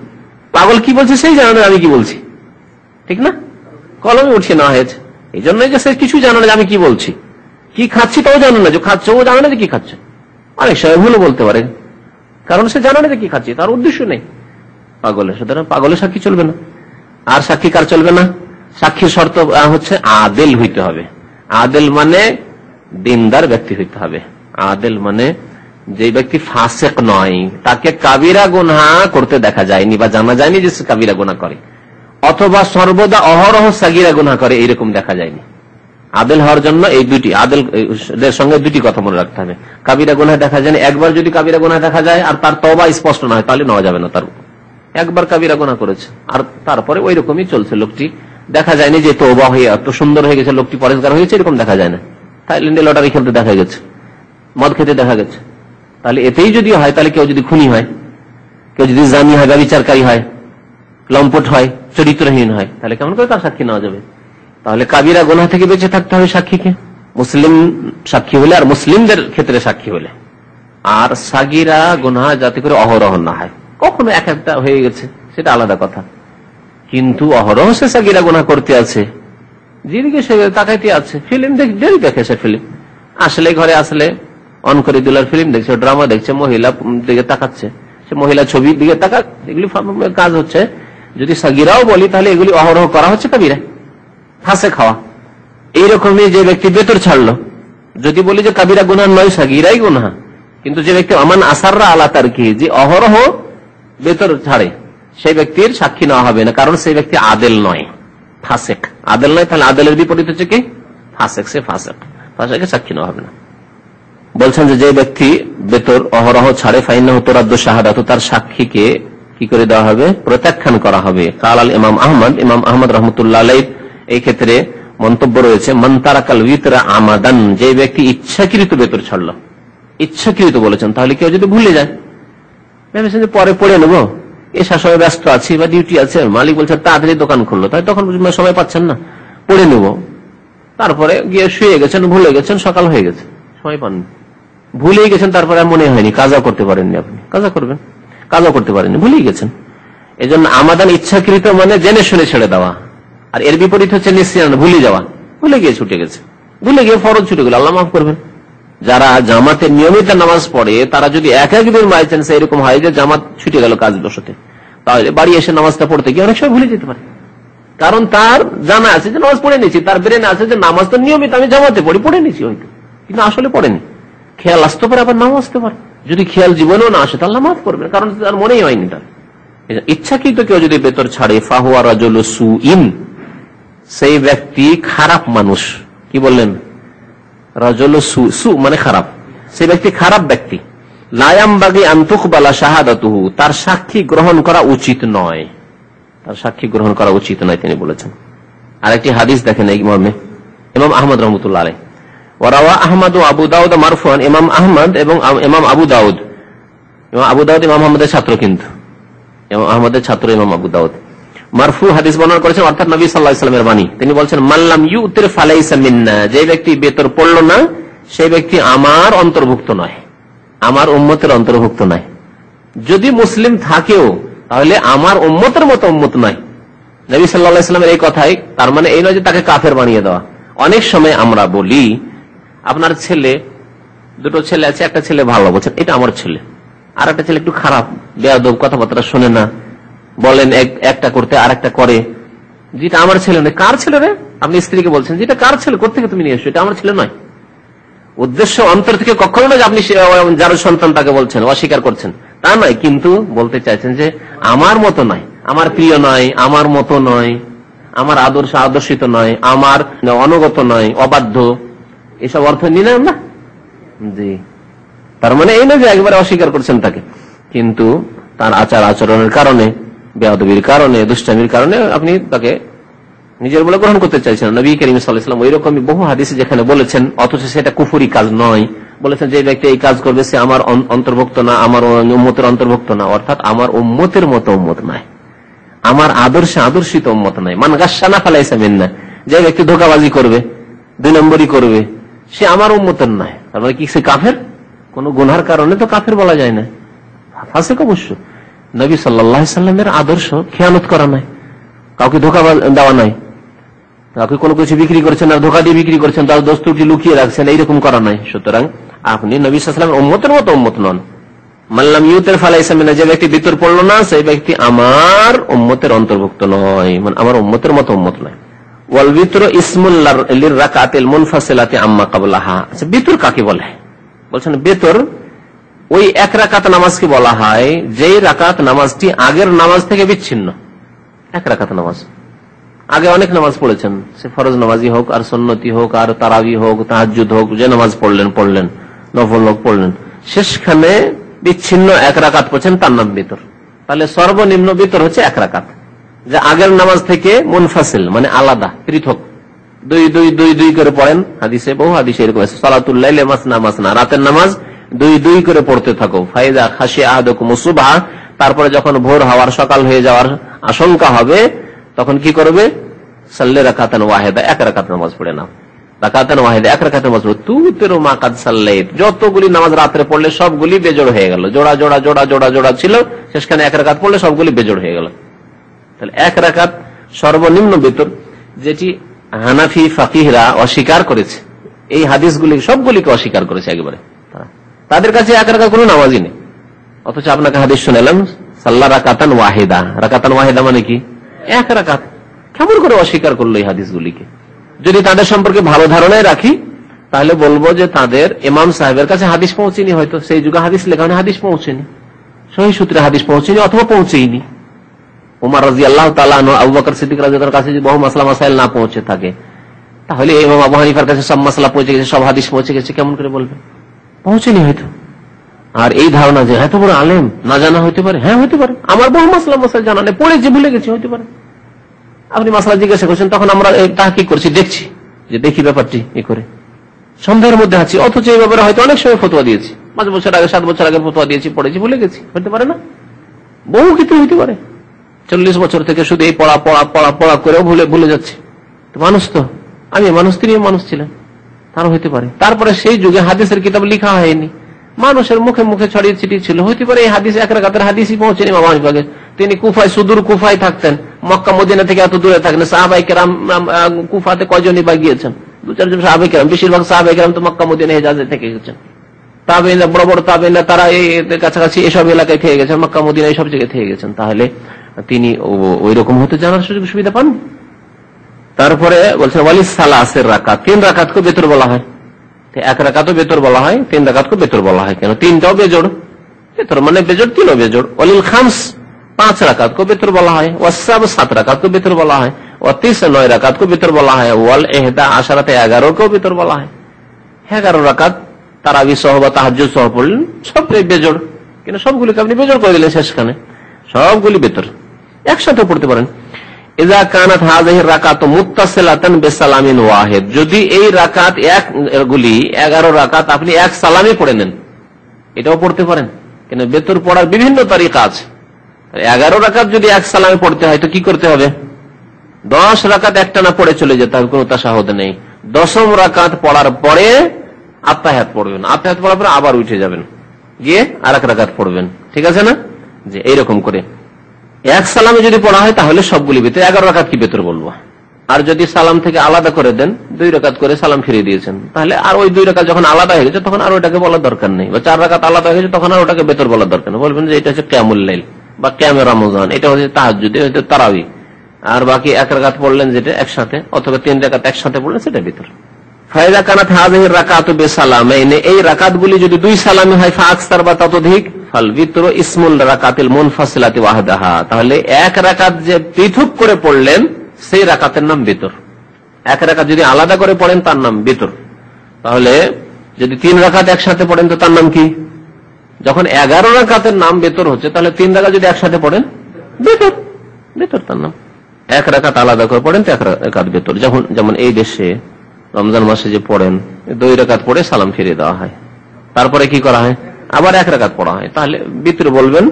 পাগল কি বলছে সেই জানে না আমি কি বলছি, ঠিক না? কলমে উঠিয়ে নেওয়া হয়েছে, এই জন্যই যে সে কিছু জানে না যে আমি কি বলছি, কি খাচ্ছি তাও জানে না, যে খাচ্ছে ও জানে না যে কি খাচ্ছে। অনেক সময় ভুলও বলতে পারে, কারণ সে জানে না যে কি খাচ্ছে, তার উদ্দেশ্য নেই পাগলের। সুতরাং পাগলের সাক্ষী চলবে না। আর সাক্ষী কার চলবে না? সাক্ষীর শর্ত হচ্ছে আদেল হইতে হবে। আদেল মানে দিনদার ব্যক্তি হইতে হবে। আদেল মানে যে ব্যক্তি ফাসেক নয়, তাকে কাবিরা গুনাহ করতে দেখা যায়নি বা জানা যায়নি যে সে কাবিরা গুনাহ করে, অথবা সর্বদা অহরহ সাগিরা গুনাহ করে, এইরকম দেখা যায়নি। আদেল হওয়ার জন্য এই দুটি, আদেলের সঙ্গে দুটি কথা মনে রাখতে হবে। কাবিরা গুনাহ দেখা যায় না, একবার যদি কাবিরা গুনাহ দেখা যায় আর তার তওবা স্পষ্ট না হয় তাহলে নেওয়া যাবে না। তার একবার কাবিরা গুনাহ করেছে আর তারপরে ওই রকমই চলছে, লোকটি দেখা যায়নি যে তওবা হয়ে এত সুন্দর হয়ে গেছে, লোকটি পরেশগার হয়েছে, এরকম দেখা যায় না। থাইল্যান্ডে লটারি খেলতে দেখা গেছে, মদ খেতে দেখা গেছে, তাহলে এতেই যদি হয়, তাহলে কেউ যদি খুনি হয়, কেউ যদি জানি হয়, ব্যভিচারকারী হয়, লম্পট হয়, চরিত্রহীন হয়, তাহলে কেমন করে তার সাক্ষী নেওয়া যাবে? তাহলে কাবিরা গুনাহ থেকে বেঁচে থাকতে হবে সাক্ষীকে, মুসলিম সাক্ষী হলে আর মুসলিমদের ক্ষেত্রে সাক্ষী হলে। আর সাগিরা গুনাহ যাতে করে অহরহ না হয়। কখনো এক একটা হয়ে গেছে সেটা আলাদা কথা, কিন্তু অহরহ সে সাগিরা গুনাহ করতে আছে, যেদিকে সে তাকাইতে আছে। ফিল্ম দেখে সে, ফিল্ম আসলে ঘরে আসলে অন করে দিলার ফিল্ম দেখছে, ড্রামা দেখছে, মহিলা দিকে তাকাচ্ছে, সে মহিলা ছবির দিকে তাকাক, এগুলি কাজ হচ্ছে। যদি সাগিরাও বলি তাহলে এগুলি অহরহ করা হচ্ছে কাবিরা, ফাঁসে খাওয়া। এইরকমই যে ব্যক্তি বেতর ছাড়লো, যদি বলি যে কাবিরা গুনাহ নয়, সাগিরাই গুনাহ, কিন্তু যে ব্যক্তি আমান আসাররা আলা তার কি, যে অহরহ বেতর ছাড়ে, সেই ব্যক্তির সাক্ষী নেওয়া হবে না, কারণ সেই ব্যক্তি আদেল নয়, ফাসেক। আদেল নয়, তাহলে আদেলের বিপরীত হচ্ছে কি? ফাসেক। সে ফাসেক, ফাসেকের সাক্ষী নেওয়া হবে না। বলছেন যে ব্যক্তি বেতর অহরহ ছাড়ে, ফাইন্নাহু তুরাদ্দু শাহাদাতু, তার সাক্ষীকে কি করে দেওয়া হবে? প্রত্যাখ্যান করা হবে। কাল আল ইমাম আহমদ, ইমাম আহমদ রহমতুল্লাহ আলাইহি এই ক্ষেত্রে মন্তব্য রয়েছে, মান তারাকাল উইতরা আমাদান, যে ব্যক্তি ইচ্ছাকৃত বেতর ছাড়লো, ইচ্ছাকৃত বলেছেন, তাহলে কেউ যদি ভুলে যায়, ভেবেছেন যে পরে পড়ে নেবো, এসার সময় ব্যস্ত আছি বা ডিউটি আছে, মালিক বলছে তাড়াতাড়ি দোকান খুললো, তাই তখন সময় পাচ্ছেন না, পড়ে নেব, তারপরে গিয়ে শুয়ে গেছেন, ভুলে গেছেন, সকাল হয়ে গেছে, সময় পাননি, ভুলেই গেছেন, তারপরে মনে হয়নি, কাজা করতে পারেননি, আপনি কাজা করবেন, কাজা করতে পারেননি, ভুলেই গেছেন। এই জন্য আমাদান ইচ্ছাকৃত মানে জেনে শুনে ছেড়ে দেওয়া, আর এর বিপরীত হচ্ছে নিঃসিয়ান, ভুলে যাওয়া, ভুলে গিয়ে ছুটে গেছে, ভুলে গিয়ে ফরজ ছুটে গেল, আল্লাহ মাফ করবেন। যারা জামাতে নিয়মিত নামাজ পড়ে তারা যদি এক একদিন বাই চান্স এরকম হয় যে জামাত ছুটে গেল কাজ বসতে, তাহলে বাড়ি এসে নামাজটা পড়তে গিয়ে অনেক সময় ভুলে যেতে পারে। কারণ তার জানা আছে যে নামাজ পড়ে নিয়েছি, তার ব্রেনে আছে যে নামাজ তো নিয়মিত আমি জামাতে পড়ে নিয়েছি হয়তো, কিন্তু আসলে পড়েনি। খেয়াল আসতে পারে, আবার নাও আসতে পারে। যদি খেয়াল জীবনেও না আসে তাহলে মাফ করবেন, কারণ তার মনেই হয়নি। তার ইচ্ছাকৃত কেউ যদি বেতর ছাড়ে, ফাহুয়া রাজুলু সুইন, সেই ব্যক্তি খারাপ মানুষ। কি বললেন? রাজুলু সু মানে খারাপ, সেই ব্যক্তি খারাপ ব্যক্তি। লা ইয়ামবাগি আন তুকবালা শাহাদাতুহু, তার সাক্ষী গ্রহণ করা উচিত নয়, তার সাক্ষী গ্রহণ করা উচিত নয় তিনি বলেছেন। আরেকটি হাদিস দেখেন এই মর্মে, ইমাম আহমদ রহমতুল্লাহ আলাইহি, ওয়ারাওয়া আহমদ ও আবু দাউদ মারফুআন, ইমাম আহমদ এবং ইমাম আবু দাউদ, ইমাম আহমদের ছাত্র, কিন্তু ইমাম আহমদের ছাত্র ইমাম আবু দাউদ মারফু হাদিস বর্ণনা করেছেন, অর্থাৎ নবী সাল্লাল্লাহু আলাইহি ওয়াসাল্লামের বাণী। তিনি বলছেন, মাল্লাম ইউতির ফালাইসা মিন্না, যে ব্যক্তি বেতর পড়ল না সেই ব্যক্তি আমার অন্তর্ভুক্ত নয়, আমার উম্মতের অন্তর্ভুক্ত নয়। যদি মুসলিম থাকেও তাহলে আমার উম্মতের মতো উম্মত নয়। নবী সাল্লাল্লাহু আলাইহি ওয়াসাল্লামের এই কথাই তার মানে এই নয় যে তাকে কাফের বানিয়ে দেওয়া। অনেক সময় আমরা বলি, আপনার ছেলে, দুটো ছেলে আছে, একটা ছেলে ভালো, বলছেন এটা আমার ছেলে, আর একটা ছেলে একটু খারাপ, বেয়াদব, কথাবার্তা শোনে না, বলেন একটা করতে আর একটা করে, যেটা আমার ছেলে নয়। কার ছেলে রে? আপনি স্ত্রীকে বলছেন যেটা কার ছেলে, কোথেকে তুমি নিয়ে এসো, এটা আমার ছেলে নয়। উদ্দেশ্য অন্তর থেকে কখনো না যে আপনি যার সন্তান তাকে বলছেন, অস্বীকার করছেন, তা নয়, কিন্তু বলতে চাইছেন যে আমার মতো নয়, আমার প্রিয় নয়, আমার মতো নয়, আমার আদর্শিত নয়, আমার অনুগত নয়, অবাধ্য, এসব অর্থ নিলাম না। জি, তার মানে এই না যে একবারে অস্বীকার করছেন তাকে, কিন্তু তার আচার আচরণের কারণে, বেয়াদবির কারণে, দুষ্টামির কারণে আপনি তাকে নিজের বলে গ্রহণ করতে চাইছেন। নবী করিম সাল্লাল্লাহু আলাইহি ওয়াসাল্লাম ওইরকমই বহু হাদিসে যেখানে বলেছেন, অথচ সেটা কুফরি কাজ নয়, বলেছেন যে ব্যক্তি এই কাজ করবে সে আমার অন্তর্ভুক্ত না, আমার উম্মতের অন্তর্ভুক্ত না, অর্থাৎ আমার উম্মতের মতো উম্মত নয়, আমার আদর্শিত উম্মত নয়। মান গাশশানা ফালাইসা মিন্না, যে ব্যক্তি ধোঁকাবাজি করবে, 2 নম্বরই করবে, সে আমার উম্মতের নয়। তার মানে কি সে কাফের? কোন গুনার কারণে তো কাফের বলা যায় না, ফাসিক অবশ্য। নবী সাল্লাল্লাহু আলাইহি ওয়াসাল্লামের আদর্শ খেয়ানত করা নাই, কাউকে ধোঁকা দেওয়া নাই, কাউকে কোনো কিছু বিক্রি করছেন আর ধোঁকা দিয়ে বিক্রি করছেন, তার দোষ ত্রুটি লুকিয়ে রাখছেন, এইরকম করা নাই। সুতরাং আপনি নবী সাল্লাল্লাহু আলাইহি ওয়াসাল্লামের উম্মতের মতো উম্মত নন। মাল্লাম ইউতির ফালাইসা মিন্না, যে ব্যক্তি বিতর পড়লো না সেই ব্যক্তি আমার উম্মতের অন্তর্ভুক্ত নয়, মানে আমার উম্মতের মতো উম্মত নয়। ওয়াল বিতর ইসমুল লিররাকাতিল মুনফাসিলাতি আম্মা ক্বাবলাহা। আচ্ছা, বিতর কাকে বলে? বলছেন বেতর ওই এক রাকাত নামাজকে বলা হয় যেই রাকাত নামাজটি আগের নামাজ থেকে বিচ্ছিন্ন। এক রাকাত নামাজ, আগে অনেক নামাজ পড়েছেন, সে ফরজ নামাজি হোক আর সুন্নতি হোক আর তারাবি হোক, তাহাজ্জুদ হোক, যে নামাজ পড়লেন, নফল হোক পড়লেন, শেষখানে বিচ্ছিন্ন এক রাকাত পড়ছেন, তার নাম বিতর। তাহলে সর্বনিম্ন বিতর হচ্ছে এক রাকাত, যে আগের নামাজ থেকে মুনফাসিল মানে আলাদা, পৃথক, 2-2-2-2 করে পড়েন। হাদিসে বহু হাদিসে এরকম আছে, সালাতুল লাইলি মাসনা মাসনা, রাতের নামাজ 2-2 করে পড়তে থাকো। ফাইজা খাশিয়া আহাদুকুমুস সুবহা, তারপরে যখন ভোর হওয়ার, সকাল হয়ে যাওয়ার আশঙ্কা হবে তখন কি করবে? সাল্লি রাকাতান ওয়াহিদা, এক রাকাত নামাজ পড়ে নাও। রাকাতান ওয়াহিদা, এক রাকাত নামাজ পড়ো। তুতিরু মা কাদ সাল্লাইত, যতগুলি নামাজ রাতে পড়লে সবগুলি বেজোড় হয়ে গেল, জোড়া জোড়া জোড়া জোড়া জোড়া ছিল, শেষখানে এক রাকাত পড়লে সবগুলি বেজোড় হয়ে গেল। তাহলে এক রাকাত সর্বনিম্ন বিতর, যেটি হানাফি ফাকিহরা অস্বীকার করেছে, এই হাদিসগুলি সবগুলিকে অস্বীকার করেছে একেবারে। তাদের কাছে এক রাকাত কোনো নামাজই নেই, অথচ আপনাকে হাদিস শুনালাম সাল্লা রাকাতান ওয়াহিদা। রাকাতান ওয়াহিদা মানে কি? এক রাকাত। কেমন করে অস্বীকার করলো এই হাদিসগুলিকে? যদি তাদের সম্পর্কে ভালো ধারণায় রাখি তাহলে বলবো যে তাদের ইমাম সাহেবের কাছে হাদিস পৌঁছেনি, হয়তো সেই যুগে হাদিস লেখা হাদিস পৌঁছেনি, সহিহ সূত্রে হাদিস পৌঁছেনি অথবা পৌঁছেইনি। উমর রাদিয়াল্লাহু তাআলা আনহু, আবু বকর সিদ্দিক রাদিয়াল্লাহু তাআলার কাছে যদি বহু মাসলা মাসাইল না পৌঁছে থাকে, তাহলে ইমাম আবু হানিফার কাছে সব মাসলা পৌঁছে গেছে, সব হাদিস পৌঁছে গেছে, কেমন করে বলবে? পৌঁছেনি হয়তো। আর এই ধারণা যে এত বড় আলেম, না জানা হইতে পারে, হ্যাঁ হইতে পারে, আমার বহু মাসলা মাসাইল জানা নেই, পড়েছি ভুলে গেছি, হইতে পারে। আপনি মাসলা জিজ্ঞাসা করছেন, তখন আমরা তাহকিক করছি, দেখছি যে দেখি ব্যাপারটি এ করে সন্দেহের মধ্যে আছি, অথচ এই ব্যাপারে হয়তো অনেক সময় ফতোয়া দিয়েছি, 5 বছর আগে 7 বছর আগে ফতোয়া দিয়েছি, পড়েছি ভুলে গেছি, হইতে পারে না? বহু কিছু হইতে পারে। 40 বছর থেকে শুধু এই পড়া পড়া পড়া পড়া করেও ভুলে যাচ্ছে। তো মানুষ, তো আমি মানুষ, তিনিও মানুষ ছিলেন, তারও হইতে পারে। তারপরে সেই যুগে হাদিসের কিতাব লেখা হয়নি, মানুষের মুখে মুখে ছড়িয়ে ছিটিয়ে ছিল, হইতে পারে এই হাদিস এক রাকাতের হাদিসই পৌঁছেনি ইমাম আবু হানিফাকে, তিনি কুফায়, সুদূর কুফায় থাকতেন, মক্কা মদিনা থেকে এত দূরে থাকতেন। সাহাবায়ে কেরাম কুফাতে কয়জনই বা গিয়েছেন? 2-4 জন সাহাবায়ে কেরাম, বেশিরভাগ সাহাবায়ে কেরাম তো মক্কা মদিনা হেজাজে থেকে গেছেন। তাবেঈনরা, বড় বড় তাবেঈনরা, তারা এই কাছাকাছি এসব এলাকায় থেকে গেছেন, মক্কা মদিনা এইসব জায়গায় থেকে গেছেন। তাহলে তিনি ওই রকম হতে জানার সুযোগ সুবিধা পান। তারপরে বলছেন ওয়ালি সালাসের রাকাত, 3 রাকাতকে বেতর বলা হয়। 1 রাকাতও বেতর বলা হয়, 3 রাকাতকে বেতর বলা হয়। কেন? 3টাও বেজোড়, বেতর মানে বেজোড়, 3ও বেজোড়। ওয়ালিল খামস, 5 রাকাতকে বেতর বলা হয়। ওয়াসাব, 7 রাকাতকে বেতর বলা হয়। ওয়াতিস, 9 রাকাতকে বেতর বলা হয়। ওয়াল ইহদা আশারাতে, 11কেও বেতর বলা হয়। 11 রাকাত তারাবি সহ বা তাহাজ্জুদ সহ পড়লেন, সবটাই বেজোড়। কিন্তু সবগুলিকে আপনি বেজোড় করে দিলেন শেষখানে, সবগুলি বেতর, একসাথে পড়তে পারেন। ইযা কানাত হাযিহি রাকাতু মুত্তাসিলাতান বিসালামিন ওয়াহিদ, যদি এই রাকাত গুলি 11 রাকাত আপনি এক সালামে পড়ে নেন, এটাও পড়তে পারেন। কিন্তু বেতর পড়ার বিভিন্ন তরিকা আছে। 11 রাকাত যদি এক সালামে পড়তে হয় তো কি করতে হবে? 10 রাকাত একটানা পড়ে চলে যেতে হবে, কোনো তাশাহুদ নেই। 10ম রাকাত পড়ার পরে আত্তাহিয়াত পড়বেন, আত্তাহিয়াত পড়ার পরে আবার উঠে যাবেন, গিয়ে আরেক রাকাত পড়বেন। ঠিক আছে না? যে এইরকম করে এক সালামে যদি পড়া হয় তাহলে সবগুলি বেতর। 11 রাকাত কি বেতর বলবো? আর যদি সালাম থেকে আলাদা করে দেন, 2 রাকাত করে সালাম ফিরিয়ে দিয়েছেন, তাহলে আর ওই 2 রাকাত যখন আলাদা হয়ে গেছে তখন আর ওটাকে বলার দরকার নেই। বা 4 রাকাত আলাদা হয়ে গেছে তখন আর ওটাকে বেতর বলার দরকার নেই। বলবেন যে এটা হচ্ছে কিয়ামুল লাইল বা কিয়ামে রমজান, এটা হচ্ছে তাহাজ্জুদ, এটা হচ্ছে তারাবি। আর বাকি 1 রাকাত পড়লেন যেটা একসাথে, অথবা 3 রাকাত একসাথে পড়লেন, সেটা বেতর। ফায়দা কানাত হাযিহি রাকাতু বিসালামাইন, এই রাকাতগুলি যদি 2 সালামে হয়, ফাআকসার বা ততোধিক, ফাল বিতর ইসমুল রাকাতিল মুনফাসিলাতি ওয়াহদাহা, তাহলে 1 রাকাত যে পৃথক করে পড়লেন সেই রাকাতের নাম বিতর। 1 রাকাত যদি আলাদা করে পড়েন তার নাম বিতর। তাহলে যদি 3 রাকাত একসাথে পড়েন তো তার নাম কি? যখন 11 রাকাতের নাম বেতর হচ্ছে, তাহলে 3 রাকাত যদি একসাথে পড়েন বেতর, বেতর তার নাম। 1 রাকাত আলাদা করে পড়েন তো 1 রাকাত বেতর। যেমন এই দেশে রমজান মাসে যে পড়েন, 2 রাকাত পড়ে সালাম ফিরিয়ে দেওয়া হয়, তারপরে কি করা হয়? আবার 1 রাকাত পড়া হয়। তাহলে বিতর বলবেন,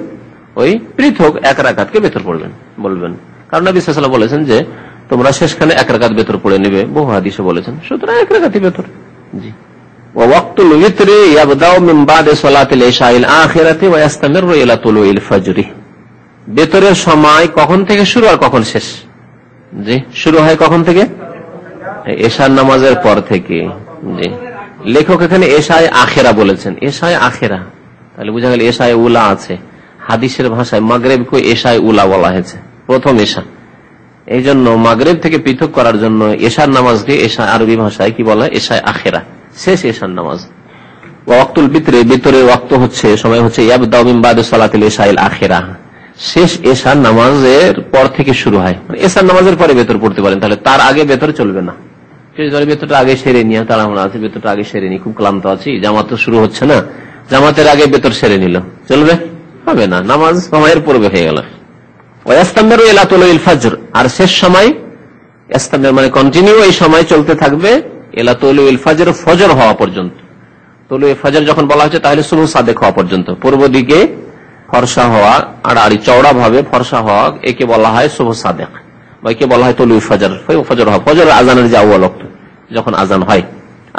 ওই পৃথক 1 রাকাতকে বেতর পড়বেন বলবেন। কারণ নবী সাল্লাল্লাহু আলাইহি ওয়াসাল্লাম বলেছেন যে তোমরা শেষখানে 1 রাকাত বেতর পড়ে নেবে, বহু হাদিসে বলেছেন। সুতরাং 1 রাকাতই বেতর। জি। ওয়া ওয়াক্তুল উইতরি ইয়াবদাউ মিন বাদি সালাতিল ইশাইল আখিরাতি ওয়া ইস্তামিরু ইলা তুলুইল ফজরি, বেতরের সময় কখন থেকে শুরু আর কখন শেষ? জি, শুরু হয় কখন থেকে? এশার নামাজের পর থেকে। জি, লেখক এখানে এশায় আখেরা বলেছেন, এশায় আখেরা, তাহলে বোঝা গেল এশায় উলা আছে। হাদিসের ভাষায় মাগরিবকে এশায় উলা বলা হয়েছে, প্রথম এশা। এই জন্য মাগরিব থেকে পৃথক করার জন্য এশার নামাজকে এশা আরবি ভাষায় কি বলা হয়? এশায় আখেরা, শেষ এশার নামাজ। ওয়াক্তুল বিতরে, বিতরের ওয়াক্ত হচ্ছে, সময় হচ্ছে ইয়াবদাউ মিন বাদি সালাতিল ইশাইল আখিরা, শেষ এশার নামাজের পর থেকে শুরু হয়। এশার নামাজের পরে বেতর পড়তে পারেন, তাহলে তার আগে বেতর চলবে না। বেতরটা আগে সেরে নিয়ে, তারা আমরা আছে বেতরটা আগে সেরে নি, খুব ক্লান্ত আছি, জামাত তো শুরু হচ্ছে না, জামাতের আগে বেতর সেরে নিল, চলবে? হবে না, নামাজ সময়ের পূর্বে হয়ে গেল। ওয়াস্তামিরু ইলা তুলুইল ফজর, আর শেষ সময় ইস্তামির মানে কন্টিনিউ, এই সময় চলতে থাকবে ইলা তুলুইল ফজর, ফজর হওয়া পর্যন্ত। তুলুই ফজর যখন বলা হচ্ছে তাহলে সুবহ সাদেক হওয়া পর্যন্ত, পূর্ব দিকে ফর্সা হওয়া, আড়াআড়ি চওড়া ভাবে ফর্সা হওয়া, একে বলা হয় সুবহ সাদেক, বা একে বলা হয় তুলুই ফজর। ফজর হওয়া, ফজর আজানের যে আউয়াল ওয়াক্ত, যখন আজান হয়।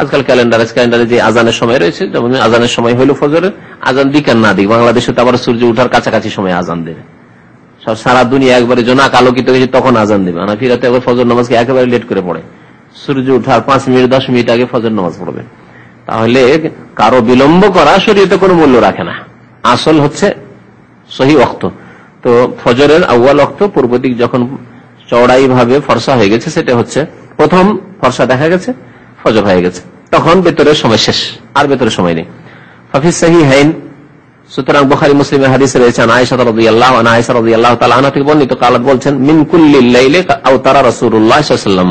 আজকাল ক্যালেন্ডারে যে আজানের সময় রয়েছে, যেমন আজানের সময় হইল ফজরের, আজান দিক আর না দিক, বাংলাদেশে তো আবার সূর্য উঠার কাছাকাছি সময় আজান দেবে। সারা দুনিয়া একবারে জোনাক আলোকিত হয়েছে তখন আজান দেবে। হানাফিরাতে একবার ফজর নামাজকে একেবারে লেট করে পড়ে, সূর্য উঠার 5 মিনিট 10 মিনিট আগে ফজর নামাজ পড়বে। তাহলে কারো বিলম্ব করা শরীয়তে কোনো মূল্য রাখে না, আসল হচ্ছে সহি ওয়াক্ত। তো ফজরের আউয়াল ওয়াক্ত, পূর্ব দিক যখন চওড়াই ভাবে ফর্সা হয়ে গেছে, সেটা হচ্ছে প্রথম ফর্সা দেখা গেছে, ফজর হয়ে গেছে, তখন বেতরের সময় শেষ, আর বেতরের সময় নেই। ফাফিস সাহিহাইন, সুতরাং বুখারী মুসলিমের হাদিসে রয়েছে আয়েশা রাদিয়াল্লাহু আনহা, আয়েশা রাদিয়াল্লাহু তাআলা আনহা থেকে বর্ণিত, কালাত বলছেন, মিন কুল্লিল লাইলি আওতারা রাসূলুল্লাহ সাল্লাল্লাহু আলাইহি ওয়াসাল্লাম,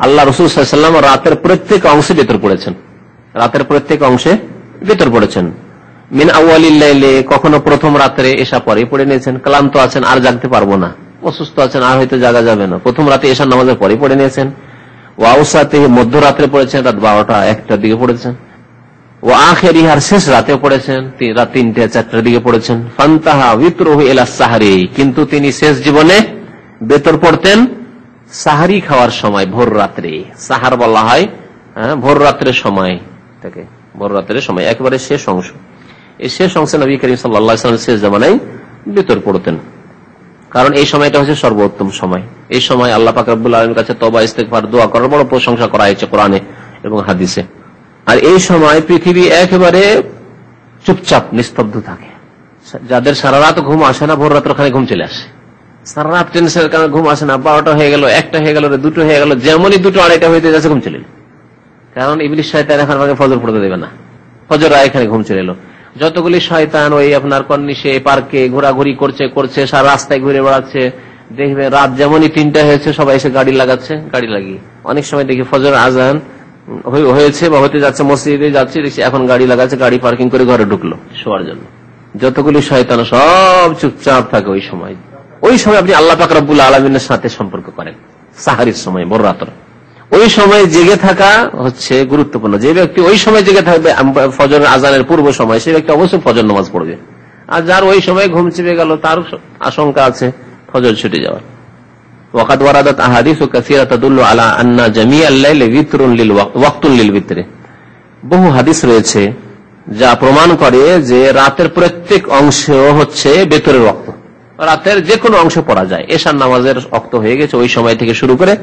আল্লাহ রাসূল সাল্লাল্লাহু আলাইহি ওয়াসাল্লাম রাতের প্রত্যেক অংশে বেতর পড়েছেন, রাতের প্রত্যেক অংশে বেতর পড়েছেন। মিন আউয়ালিল লাইলি, কখনো প্রথম রাতে এশা পরে পড়ে নিয়েছেন, ক্লান্ত আছেন আর জাগতে পারবো না, অসুস্থ আছেন আর হয়তো জাগা যাবে না, প্রথম রাতে এশার নামাজের পরে পড়ে নিয়েছেন। ওয়া আওসাতে, মধ্যরাত্রে পড়েছেন, রাত 12টা 1টার দিকে পড়েছেন। ও আখিরিহার, শেষ রাতে পড়েছেন, রাত 3টে 4টার দিকে পড়েছেন। ফান্তাহা বিতরুহু ইলা সাহরি, কিন্তু তিনি শেষ জীবনে বেতর পড়তেন সাহারি খাওয়ার সময়, ভোর রাত্রে। সাহার বলা হয় ভোর রাত্রের সময় থেকে, ভোর রাত্রের সময় একেবারে শেষ অংশ। এই শেষ অংশে নবী করিম সাল্লাল্লাহু আলাইহি ওয়াসাল্লাম শেষ জামানায় বেতর পড়তেন। কারণ এই সময়টা হচ্ছে সর্বোত্তম সময়। এই সময় আল্লাহ পাক রব্বুল আলামিনের কাছে তওবা ইস্তেগফার দোয়া করার বড় প্রশংসা করা হয়েছে কোরআনে এবং হাদিসে। আর এই সময় পৃথিবী একেবারে চুপচাপ নিস্তব্ধ থাকে। যাদের সারা রাত ঘুম আসে না, ভোর রাত্র খানে ঘুম চলে আসে। সারা রাত টেনশনের কারণে ঘুম আসে না, 12টা হয়ে গেল, 1টা হয়ে গেল, 2টো হয়ে গেল, যেমনই 2টো 2:30 হইতে যাচ্ছে ঘুম চলে এলো। কারণ ইবলিস শয়তান এখন আমাকে ফজর পড়তে দেবে না, ফজর এখানে ঘুম চলে এলো। যতগুলি শয়তান ওই আপনার কর্নিশে পার্কে ঘোরাঘুরি করছে, সারা রাস্তায় ঘুরে বেড়াচ্ছে, দেখবে রাত যেমনই 3টা হয়েছে সবাই এসে গাড়ি লাগাচ্ছে। গাড়ি লাগিয়ে অনেক সময় দেখি ফজর আজান হয়েছে বা হতে যাচ্ছে, মসজিদে যাচ্ছে, এখন গাড়ি লাগাচ্ছে, গাড়ি পার্কিং করে ঘরে ঢুকলো শোয়ার জন্য। যতগুলি শয়তান সব চুপচাপ থাকে ওই সময়। ওই সময় আপনি আল্লাহ পাক রব্বুল আলামিনের সাথে সম্পর্ক করেন। সাহারির সময়, ভোর রাত্র, ওই সময় জেগে থাকা হচ্ছে গুরুত্বপূর্ণ। যে ব্যক্তি ওই সময় জেগে থাকবে ফজর আজানের পূর্ব সময়, সেই ব্যক্তি অবশ্যই ফজর নামাজ পড়বে। আর যার ওই সময় ঘুম চেপে গেল তার আশঙ্কা আছে ফজর ছুটে যাওয়ার। ওয়াকাদ ওয়ারাদাত আহাদিসু কাসীরা তাদুল্লু আলা আন্না জামিআল লাইলি বিতরুন লিল ওয়াক্তুন লিল বিতরে। বহু হাদিস রয়েছে যা প্রমাণ করে যে রাতের প্রত্যেক অংশ হচ্ছে বেতরের ওয়াক্ত। রাতের যে কোনো অংশ পড়া যায়। এশার নামাজের ওয়াক্ত হয়ে গেছে ওই সময় থেকে শুরু করে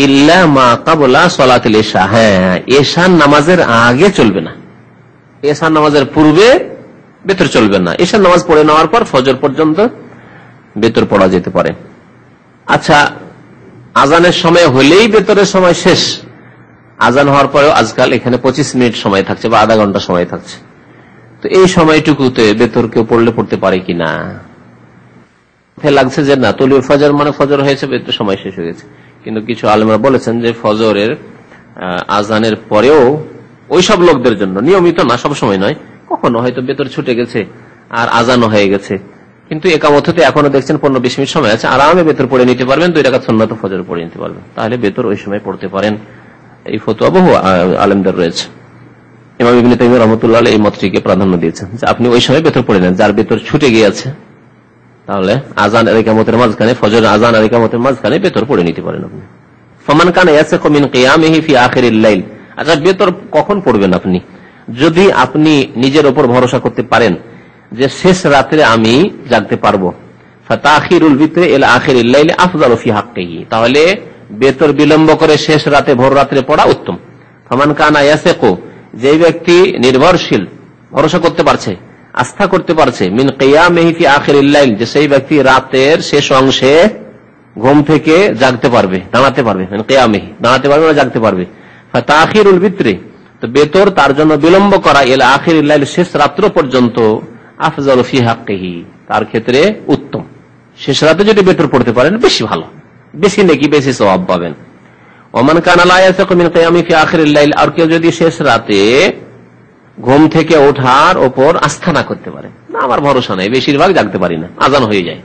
ইল্লা মা ক্বাবলা সালাতুল ইশা। হ্যাঁ, এশার নামাজের আগে চলবে না, এশার নামাজের পূর্বে বেতর চলবে না। এশার নামাজ পড়ে নেওয়ার পর ফজর পর্যন্ত বেতর পড়া যেতে পারে। আচ্ছা, আজানের সময় হলেই বেতরের সময় শেষ। আজান হওয়ার পরেও আজকাল এখানে 25 মিনিট সময় থাকছে বা আধা ঘন্টা সময় থাকছে। তো এই সময়টুকুতে বেতর কেউ পড়লে পড়তে পারে কিনা লাগছে যে না, তলিউল ফজর মানে ফজর হয়েছে, বেতর সময় শেষ হয়ে গেছে। কিন্তু কিছু আলেমরা বলেছেন যে ফজরের আজানের পরেও ওই সব লোকদের জন্য, নিয়মিত না, সব সময় নয়, কখনো হয়তো বেতর ছুটে গেছে আর আজানও হয়ে গেছে, কিন্তু একামত হতে এখনো দেখছেন 15-20 মিনিট সময় আছে, আরামে বেতর পড়ে নিতে পারবেন, 2 রাকাত সুন্নাত ফজর পড়ে নিতে পারবেন, তাহলে বেতর ওই সময় পড়তে পারেন। এই ফতোয়া বহু আলেমদের রয়েছে। ইমাম ইবনে তাইমিয়া রাহমাতুল্লাহ আলাইহি এই মতটিকে প্রাধান্য দিয়েছেন যে আপনি ওই সময় বেতর পড়ে নেন। যার বেতর ছুটে গিয়েছে তাহলে আজান আর ইকামতের মাঝখানে, ফজর আজান আর ইকামতের মাঝখানে বেতর পড়ে নিতে পারেন আপনি। ফামান কানা ইয়াসাকু মিন কিয়ামিহি ফি আখিরিল লাইল। আচ্ছা, বেতর কখন পড়বেন আপনি? যদি আপনি নিজের উপর ভরসা করতে পারেন যে শেষ রাতে আমি জাগতে পারবো, ফাতাখিরুল বিতরে ইলা আখিরিল লাইল আফযালু ফি হাক্কিহি, তাহলে বেতর বিলম্ব করে শেষ রাতে, ভোর রাতে পড়া উত্তম। ফামান কানা ইয়াসাকু, যে ব্যক্তি নির্ভরশীল, ভরসা করতে পারছে, আস্থা করতে পারছে, মিন কিয়ামিহি ফি আখিরিল লাইল, যে সেই ব্যক্তি রাতের শেষ অংশে ঘুম থেকে জাগতে পারবে, দাঁড়াতে পারবে, মিন কিয়ামিহি দাঁড়াতে পারবে না জাগতে পারবে, ফাতাখিরুল বিতরে, তো বেতর তার জন্য বিলম্ব করা ইলা আখিরিল লাইল, শেষ রাত্র পর্যন্ত, আফযালু ফি হাক্কিহি, তার ক্ষেত্রে উত্তম। শেষ রাতে যদি বেতর পড়তে পারেন বেশি ভালো, বেশি নেকি, বেশি সওয়াব পাবেন। ওমান কানা লা ইয়াসাকু মিন কিয়ামিহি ফি আখিরিল লাইল, আর কেউ যদি শেষ রাতে ঘুম থেকে ওঠার ওপর আস্থা না করতে পারে, না আমার ভরসা নাই, বেশিরভাগ জাগতে পারি না, আজান হয়ে যায়,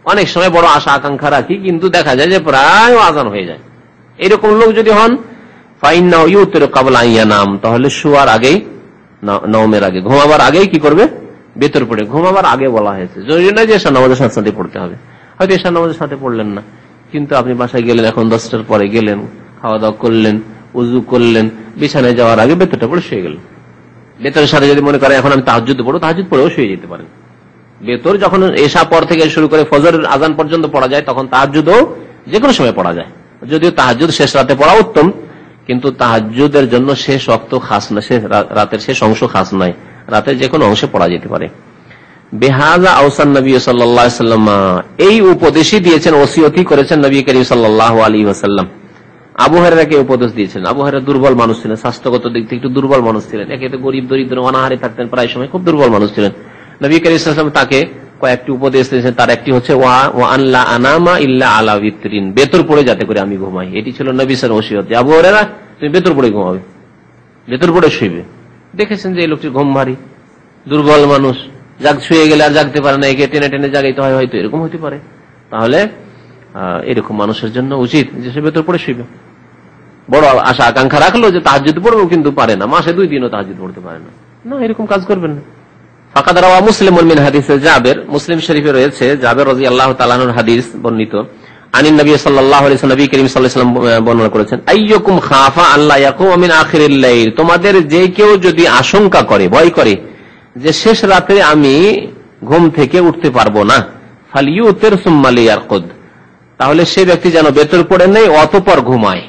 অনেক সময় বড় আশা আকাঙ্ক্ষা রাখি কিন্তু দেখা যায় যে প্রায় আজান হয়ে যায়, এরকম লোক যদি হন, ফাইন্নাহু ইউতিরু ক্বাবলা আন ইয়ানাম, তাহলে শোয়ার আগেই, নওমের আগে, ঘুমাবার আগেই কি করবে? বেতর পড়ে। ঘুমাবার আগে বলা হয়েছে, জরুরি নয় যে এশা নামাজের সাথে সাথে পড়তে হবে। হয়তো এশা নামাজের সাথে পড়লেন না, কিন্তু আপনি বাসায় গেলেন, এখন 10টার পরে গেলেন, খাওয়া দাওয়া করলেন, উযু করলেন, বিছানায় যাওয়ার আগে বেতরটা পড়ে শুয়ে গেলেন। বেতরের সাথে যদি মনে করেন এখন আমি তাহাজ্জুদ পড়বো, তাহাজ্জুদ পড়েও শুয়ে যেতে পারেন। বেতর যখন এশা পর থেকে শুরু করে ফজরের আজান পর্যন্ত পড়া যায়, তখন তাহাজ্জুদও যে কোনো সময় পড়া যায়। যদিও তাহাজ্জুদ শেষ রাতে পড়া উত্তম, কিন্তু তাহাজ্জুদের জন্য শেষ ওয়াক্ত খাস না, শেষ রাতের শেষ অংশ খাস নয়, রাতের যে কোনো অংশে পড়া যেতে পারে। বিহাযা আওসান নবী সাল্লাল্লাহু আলাইহি ওয়াসাল্লাম, এই উপদেশই দিয়েছেন, ওসিয়তই করেছেন নবী করিম সাল্লাল্লাহু আলাইহি ওয়াসাল্লাম। আবু হুরায়রাকে উপদেশ দিয়েছেন। আবু হুরায়রা দুর্বল মানুষ ছিলেন, স্বাস্থ্যগত দিক থেকে একটু দুর্বল মানুষ ছিলেন, একে তো গরিব দরিদ্র অনাহারে থাকতেন, প্রায় সময় খুব দুর্বল মানুষ ছিলেন। নবী করিম সাল্লাল্লাহু আলাইহি ওয়াসাল্লাম তাকে কয়েকটি উপদেশ দিয়েছেন, তার একটি হচ্ছে ওয়া আল্লা আনামা ইল্লা আলা বিতরিন, বেতর পড়ে যাতে করে আমি ঘুমাই। এটি ছিল নবী সাল্লাল্লাহু আলাইহি ওয়াসাল্লাম ওসিয়ত, আবু হুরায়রা তুমি বেতর পড়ে ঘুমাবে, বেতর পড়ে শুইবে। দেখেছেন যে এই লোকটির ঘুম ভারী, দুর্বল মানুষ, শুয়ে গেলে আর জাগতে পারে না, একে টেনে টেনে জাগাইতে হয়, হয়তো এরকম হতে পারে। তাহলে এরকম মানুষের জন্য উচিত যে সে বেতর পড়ে শুইবে। বড় আশা আকাঙ্ক্ষা রাখলো যে তাহাজ্জুদ পড়বো, কিন্তু পারে না, মাসে 2 দিনও তাহাজ্জুদ পড়তে পারে না, না, এরকম কাজ করবেন না। ফাকাদ রাওয়া মুসলিমুন মিন হাদিসে জাবের, মুসলিম শরীফে রয়েছে জাবের রাদিয়াল্লাহু তাআলা আনহুর হাদিস বর্ণিত, আনিন নবী সাল্লাল্লাহু আলাইহি ওয়াসাল্লাম, নবী করিম সাল্লাল্লাহু আলাইহি ওয়াসাল্লাম বর্ণনা করেছেন, আইয়ুকুম খাফা আল্লা ইয়াকুমা মিন আখিরিল লাইল, তোমাদের যে কেউ যদি আশঙ্কা করে, ভয় করে যে শেষ রাতে আমি ঘুম থেকে উঠতে পারবো না, ফালিউতির সুম্মা লিয়ারকুদ, তাহলে সেই ব্যক্তি যেন বেতর পড়ে নেই অতঃপর ঘুমায়,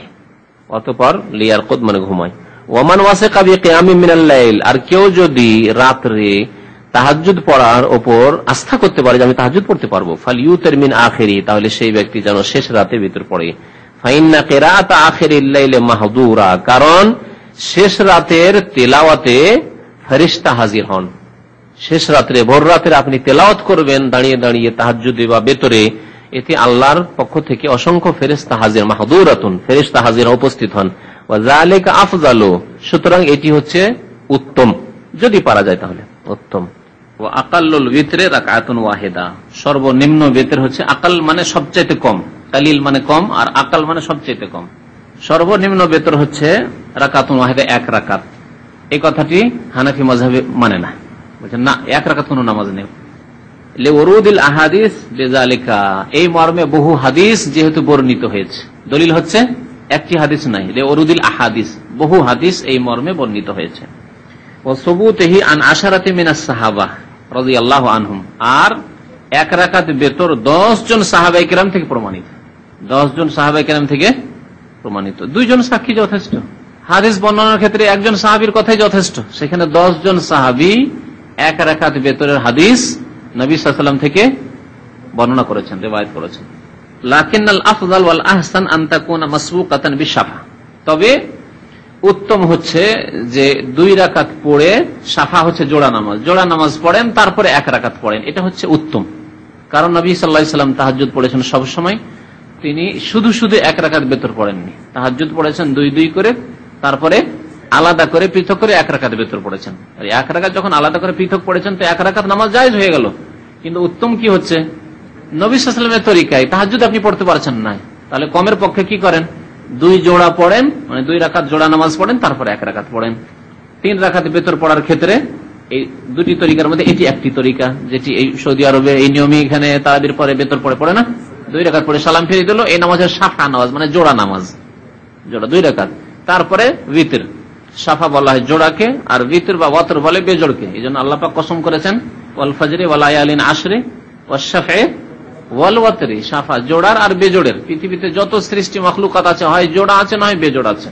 অতঃপর লিয়ারকুদ মানে ঘুমায়। ওমান ওয়াসিকা বিকিয়ামিন মিনাল লাইল, আর কেউ যদি রাত্রে তাহাজ্জুদ পড়ার উপর আস্থা করতে পারে যে আমি তাহাজ্জুদ পড়তে পারবো, ফালিউতির মিন আখিরি, তাহলে সেই ব্যক্তি যেন শেষ রাতে বেতর পড়ে। ফাইন্না কিরাআত আখিরিল লাইলি মাহদুরা, কারণ শেষ রাতের তেলাওয়াতে ফেরেশতা হাজির হন। শেষ রাত্রে ভোর রাতের আপনি তেলাওয়াত করবেন দাঁড়িয়ে দাঁড়িয়ে তাহাজ্জুদে বা বেতরে, এতে আল্লাহর পক্ষ থেকে অসংখ্য ফেরেশতা হাজির, মাহদুরাতুন ফেরেশতা হাজির উপস্থিত হন। ওয়া যালিকা আফজালু, সুতরাং এটি হচ্ছে উত্তম, যদি পারা যায় তাহলে উত্তম। ওয়া আকাল্লুল বিতরে রাকাতুন ওয়াহিদা, সর্বনিম্ন বেতর হচ্ছে, আকাল মানে সবচাইতে কম, কালিল মানে কম, আর আকাল মানে সবচাইতে কম। সর্বনিম্ন বেতর হচ্ছে রাকাতুন ওয়াহিদা, এক রাকাত। এই কথাটি হানাফি মাযহাবে মানে না, বলছেন না এক রাকাত কোনো নামাজ নেই। লিউরুদিল আহাদিস বিযালিকা, এই মর্মে বহু হাদিস যেহেতু বর্ণিত হয়েছে, দলিল হচ্ছে একটি হাদিস নাই, লিউরুদিল আহাদিস, বহু হাদিস এই মর্মে বর্ণিত হয়েছে। ওয়া সুবুতিহি আন আশারাতি মিনাস সাহাবা রাদিয়াল্লাহু আনহুম, আর এক রাকাত বেতর 10 জন সাহাবায়ে কেরাম থেকে প্রমাণিত, 10 জন সাহাবায়ে কেরাম থেকে প্রমাণিত। 2 জন সাক্ষী যথেষ্ট, হাদিস বর্ণনার ক্ষেত্রে একজন সাহাবীর কথাই যথেষ্ট, সেখানে 10 জন সাহাবী এক রাকাত বেতরের হাদিস নবী সাল্লাল্লাহু আলাইহি ওয়াসাল্লাম থেকে বর্ণনা করেছেন, রিওয়ায়াত করেছেন। লাকিনাল আফযাল ওয়াল আহসান আন তাকুনা মাসবুকাতান বিশাফা, তবে উত্তম হচ্ছে যে 2 রাকাত পড়ে, শাফা হচ্ছে জোড়া নামাজ, জোড়া নামাজ পড়েন তারপরে 1 রাকাত পড়েন, এটা হচ্ছে উত্তম। কারণ নবী সাল্লাল্লাহু আলাইহি ওয়াসাল্লাম তাহাজ্জুদ পড়েছেন সব সময়, তিনি শুধু শুধু 1 রাকাত বেতর পড়েননি, তাহাজ্জুদ পড়েছেন 2-2 করে, তারপরে আলাদা করে পৃথক করে 1 রাকাত বেতর পড়েছেন। আর 1 রাকাত যখন আলাদা করে পৃথক পড়েছেন তো 1 রাকাত নামাজ জায়েজ হয়ে গেল, কিন্তু উত্তম কি হচ্ছে, নবী সাল্লাল্লাহু আলাইহি ওয়াসাল্লামের তরিকায় তাহাজ্জুদ আপনি পড়তে পারছেন না, তাহলে কমের পক্ষে কি করেন, 2 জোড়া পড়েন, মানে 2 রাকাত জোড়া নামাজ পড়েন, তারপরে 1 রাকাত পড়েন। 3 রাকাত বেতর পড়ার ক্ষেত্রে এই 2টি তরিকার মধ্যে এটি একটি তরিকা, যেটি এই সৌদি আরবে এই নিয়মে, এখানে তারাবির পরে বেতর পড়ে না, 2 রাকাত পড়ে সালাম ফিরিয়ে দিল, এই নামাজের শাফা নামাজ মানে জোড়া নামাজ, জোড়া 2 রাকাত। তারপরে বিতর, শাফা বলা হয় জোড়াকে, আর বিতর বা ওয়াতর বলে বেজোড়কে। এই জন্য আল্লাহ পাক কসম করেছেন ওয়াল ফাজরি ওয়া লায়ালিন আশরি ওয়াশ শাফঈ ওয়াল ওয়াতরি, শাফা জোড়ার আর বেজোড়ের। পৃথিবীতে যত সৃষ্টি মাখলুকাত আছে, হয় জোড়া আছে না হয় বেজোড় আছে,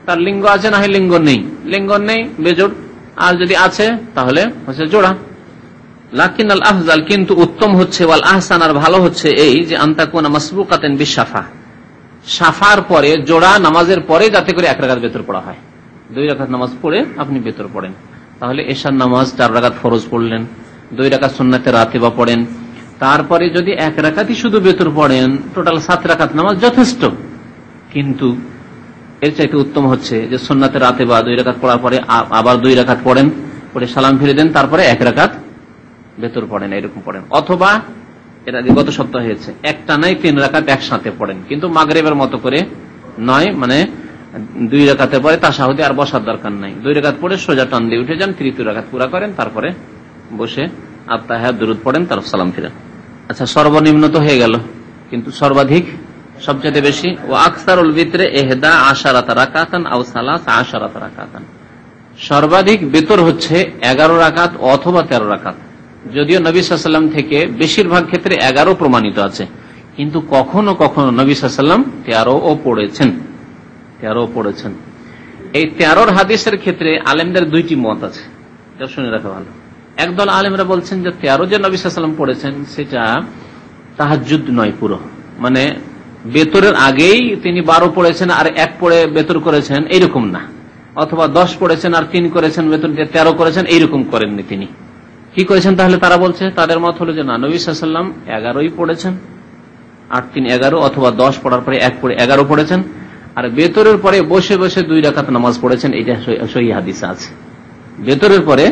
তার লিঙ্গ আছে না হয় লিঙ্গ নেই, লিঙ্গ নেই বেজোড়, আর যদি আছে তাহলে হচ্ছে জোড়া। লাকিনাল আফজাল, কিন্তু উত্তম হচ্ছে, ওয়াল আহসান আর ভালো হচ্ছে এই যে আনতাকুনা মাসবুকাতান বিশাফা, শাফার পরে জোড়া নামাজের পরে যাতে করে 1 রাকাত বেতর পড়া হয়। 2 রাকাত নামাজ পড়ে আপনি বেতর পড়েন, তাহলে এশার নামাজ 4 রাকাত ফরজ পড়লেন, 2 রাকাত সুন্নাতে রাতিবা পড়েন, তারপরে যদি 1 রাকাতই শুধু বেতর পড়েন, টোটাল 7 রাকাত নামাজ যথেষ্ট। কিন্তু এর চাইতে উত্তম হচ্ছে যে সুন্নাতে রাতিবা 2 রাকাত পড়ার পরে আবার 2 রাকাত পড়েন, পড়ে সালাম ফিরে দেন, তারপরে 1 রাকাত বেতর পড়েন, এরকম পড়েন। অথবা এর আগে গত সপ্তাহ হয়েছে, একটা নাই 3 রাকাত একসাথে পড়েন, কিন্তু মাগরিবের মতো করে নয়, মানে 2 রাকাতের পরে তাশাহুদে আর বসার দরকার নাই, 2 রাকাত পড়ে সোজা টান দিয়ে উঠে যান, 3 রাকাত পুরা করেন, তারপরে বসে আত্তাহিয়াত দুরুদ পড়েন, তারপর সালাম ফিরেন। আচ্ছা, সর্বনিম্ন তো হয়ে গেল, কিন্তু সর্বাধিক সবচেয়ে বেশি, ও আকসারুল বিতরে 11 রাকাতান আও 13 রাকাতান, সর্বাধিক বেতর হচ্ছে 11 রাকাত অথবা 13 রাকাত। যদিও নবী সাল্লাল্লাহু আলাইহি ওয়াসাল্লাম থেকে বেশিরভাগ ক্ষেত্রে 11 প্রমাণিত আছে, কিন্তু কখনো কখনো নবী সাল্লাল্লাহু আলাইহি ওয়াসাল্লাম 13ও পড়েছেন, 13ও পড়েছেন। এই 13 হাদিসের ক্ষেত্রে আলেমদের 2টি মত আছে, এটা শুনে রাখা ভালো। একদল আলেমরা বলছেন যে 13 যে নবী সাল্লাল্লাহু আলাইহি ওয়াসাল্লাম পড়েছেন সেটা তাহাজ্জুদ নয় পুরো, মানে বেতরের আগেই তিনি 12 পড়েছেন আর 1 পড়ে বেতর করেছেন, এইরকম না, অথবা 10 পড়েছেন আর 3 করেছেন বেতর দিয়ে 13 করেছেন, এইরকম করেননি তিনি। কি করেছেন তাহলে? তারা বলছে, তাদের মত হলো যে না, নবী সাল্লাল্লাহু আলাইহি ওয়াসাল্লাম 11ই পড়েছেন, 8 3 11, অথবা 10 পড়ার পরে 1 পড়ে 11 পড়েছেন, আর বেতরের পরে বসে বসে 2 রাকাত নামাজ পড়েছেন, এটা সহিহ হাদিসে আছে। বেতরের পরে